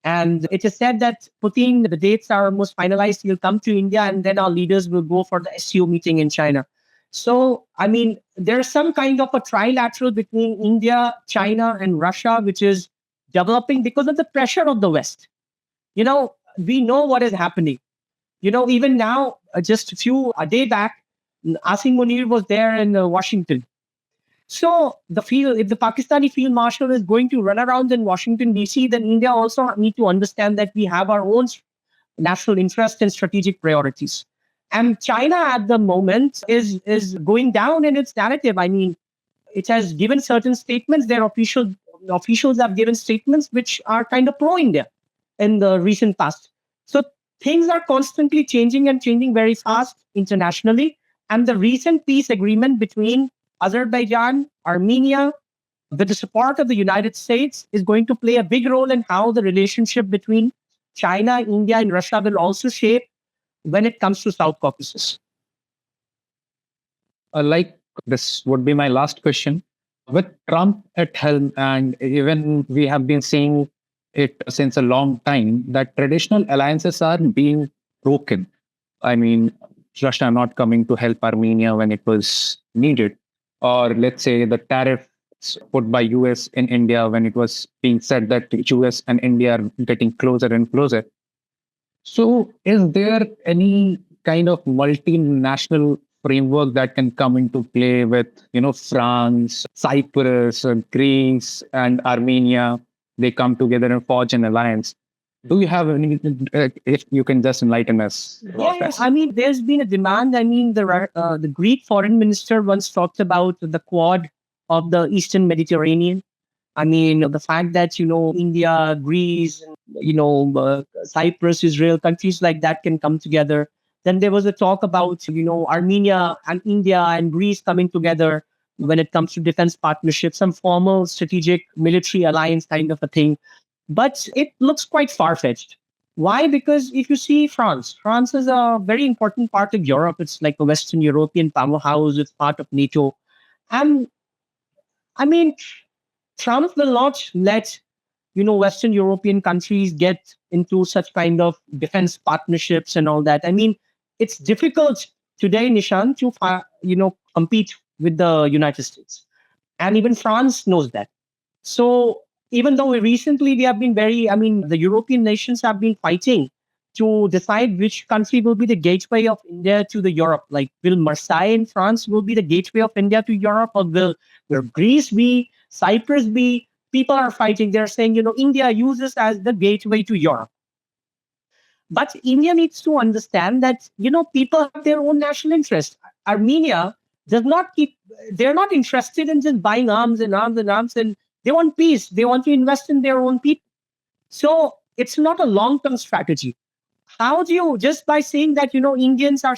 And it is said that Putin, the dates are almost finalized. He'll come to India and then our leaders will go for the SCO meeting in China. So, I mean, there's some kind of a trilateral between India, China, and Russia, which is developing because of the pressure of the West. We know what is happening. Even now, just a day back, Asim Munir was there in Washington. So if the Pakistani field marshal is going to run around in Washington, D.C., then India also need to understand that we have our own national interest and strategic priorities. And China at the moment is going down in its narrative. I mean, it has given certain statements. Their officials have given statements which are kind of pro-India in the recent past. So things are constantly changing and changing very fast internationally. And the recent peace agreement between Azerbaijan, Armenia, with the support of the United States, is going to play a big role in how the relationship between China, India, and Russia will also shape when it comes to South Caucasus. Like this would be my last question. With Trump at helm, and even we have been seeing it since a long time, that traditional alliances are being broken. I mean, Russia not coming to help Armenia when it was needed, or let's say the tariffs put by US in India when it was being said that US and India are getting closer and closer. So is there any kind of multinational framework that can come into play with, France, Cyprus, Greece, and Armenia? They come together and forge an alliance. Do you have any, if you can just enlighten us? Yes, I mean, there's been a demand. I mean, the Greek foreign minister once talked about the Quad of the Eastern Mediterranean. I mean, the fact that, India, Greece, Cyprus, Israel, countries like that can come together. Then there was a talk about, Armenia and India and Greece coming together when it comes to defense partnership, some formal strategic military alliance kind of a thing. But it looks quite far-fetched. Why? Because if you see France is a very important part of Europe. It's like a Western European powerhouse. It's part of NATO. And I mean, Trump will not let, Western European countries get into such kind of defense partnerships and all that. I mean, it's difficult today, Nishant, to, compete with the United States. And even France knows that. So even though we have been the European nations have been fighting to decide which country will be the gateway of India to the Europe. Like, will Marseille in France will be the gateway of India to Europe, or will Greece be, Cyprus be? People are fighting. They're saying, India uses as the gateway to Europe. But India needs to understand that, people have their own national interest. Armenia does not keep, they're not interested in just buying arms and arms and arms, and they want peace. They want to invest in their own people. So it's not a long term strategy. How do you, just by saying that, Indians are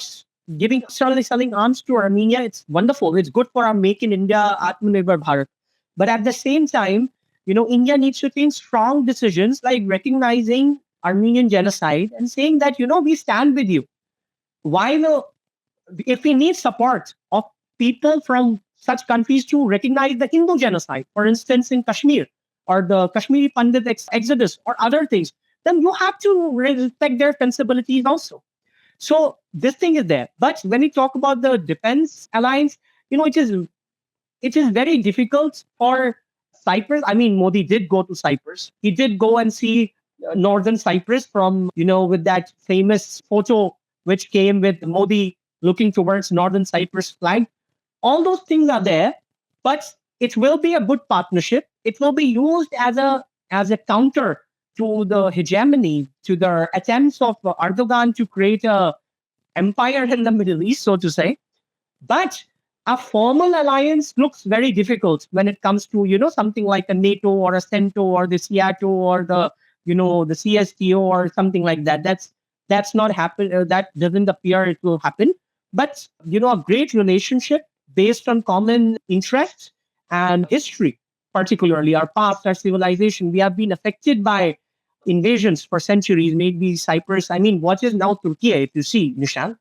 selling arms to Armenia, it's wonderful. It's good for our Make in India, Atmanirbhar Bharat. But at the same time, India needs to take strong decisions like recognizing Armenian genocide and saying that, we stand with you. Why will, if we need support of people from such countries to recognize the Hindu genocide, for instance, in Kashmir, or the Kashmiri Pandit exodus, or other things, then you have to respect their sensibilities also. So this thing is there. But when we talk about the defense alliance, it is very difficult for Cyprus. I mean, Modi did go to Cyprus. He did go and see northern Cyprus from, with that famous photo which came with Modi looking towards northern Cyprus flag. All those things are there, but it will be a good partnership. It will be used as a counter to the hegemony, to the attempts of Erdogan to create a empire in the Middle East, so to say. But a formal alliance looks very difficult when it comes to, something like a NATO or a CENTO or the SEATO or the CSTO or something like that. That's not happen. That doesn't appear it will happen. But, a great relationship based on common interests and history, particularly our past, our civilization. We have been affected by invasions for centuries, maybe Cyprus. I mean, what is now Turkey, if you see, Nishant?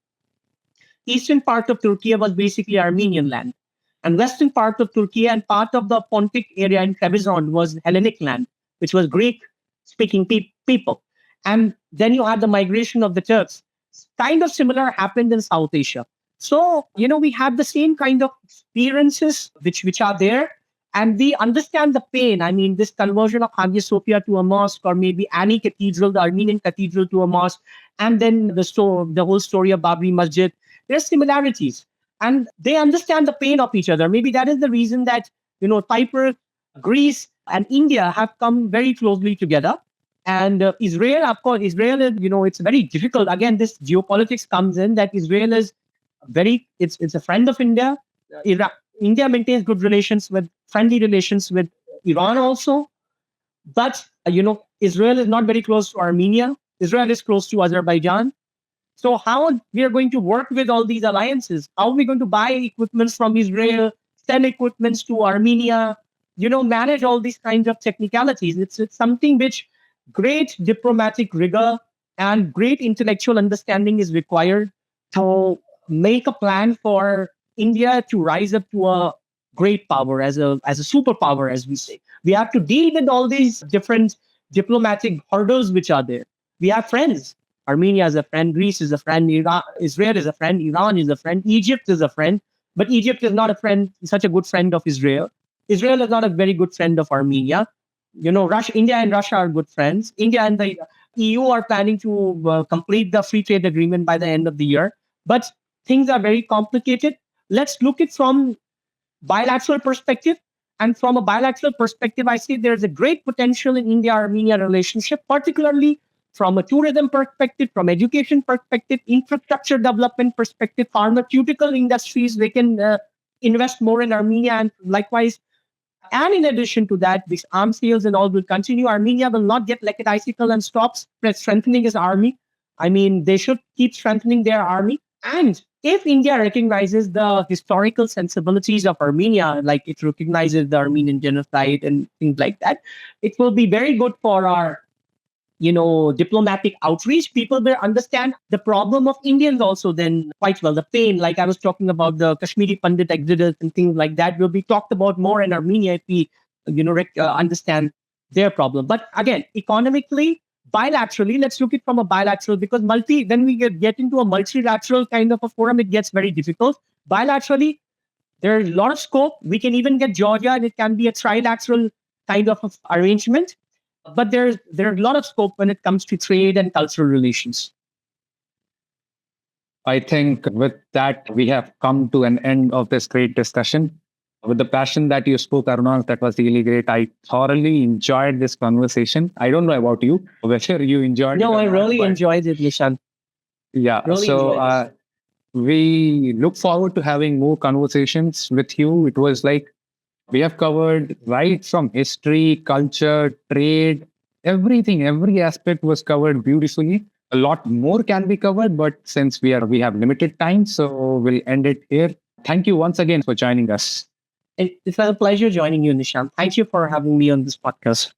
Eastern part of Turkey was basically Armenian land. And western part of Turkey and part of the Pontic area in Trebizond was Hellenic land, which was Greek-speaking people. And then you had the migration of the Turks. Kind of similar happened in South Asia. So, we have the same kind of experiences which are there. And we understand the pain. I mean, this conversion of Hagia Sophia to a mosque, or maybe Ani Cathedral, the Armenian cathedral, to a mosque, and then the whole story of Babri Masjid. There's similarities, and they understand the pain of each other. Maybe that is the reason that, Cyprus, Greece, and India have come very closely together. And Israel, of course, Israel is, it's very difficult. Again, this geopolitics comes in, that Israel is it's a friend of India. India maintains good friendly relations with Iran also. But, Israel is not very close to Armenia. Israel is close to Azerbaijan. So how we are going to work with all these alliances? How are we going to buy equipment from Israel, sell equipments to Armenia, manage all these kinds of technicalities? It's something which great diplomatic rigor and great intellectual understanding is required to make a plan for India to rise up to a great power, as a superpower, as we say. We have to deal with all these different diplomatic hurdles which are there. We have friends. Armenia is a friend, Greece is a friend, Israel is a friend, Iran is a friend, Egypt is a friend. But Egypt is not such a good friend of Israel. Israel is not a very good friend of Armenia. India and Russia are good friends. India and the EU are planning to complete the free trade agreement by the end of the year. But things are very complicated. Let's look at from bilateral perspective. And from a bilateral perspective, I see there's a great potential in India-Armenia relationship, particularly from a tourism perspective, from education perspective, infrastructure development perspective, pharmaceutical industries, they can invest more in Armenia, and likewise. And in addition to that, these arms sales and all will continue. Armenia will not get lackadaisical and stop strengthening its army. I mean, they should keep strengthening their army. And if India recognizes the historical sensibilities of Armenia, like it recognizes the Armenian genocide and things like that, it will be very good for our diplomatic outreach. People will understand the problem of Indians also then quite well. The pain, like I was talking about the Kashmiri Pandit exodus and things like that, will be talked about more in Armenia if we, understand their problem. But again, economically, bilaterally, let's look at from a bilateral, because then we get into a multilateral kind of a forum, it gets very difficult. Bilaterally, There's a lot of scope. We can even get Georgia, and it can be a trilateral kind of arrangement. But there's a lot of scope when it comes to trade and cultural relations. I think with that, we have come to an end of this great discussion. With the passion that you spoke, Arunansh, that was really great. I thoroughly enjoyed this conversation. I don't know about you, whether you enjoyed it No, or I not, really but enjoyed it, Nishant. yeah. Really So enjoyed it. we look forward to having more conversations with you. It was like we have covered right from history, culture, trade, everything, every aspect was covered beautifully. A lot more can be covered, but since we have limited time, so we'll end it here. Thank you once again for joining us. It's a pleasure joining you, Nishant. Thank you for having me on this podcast.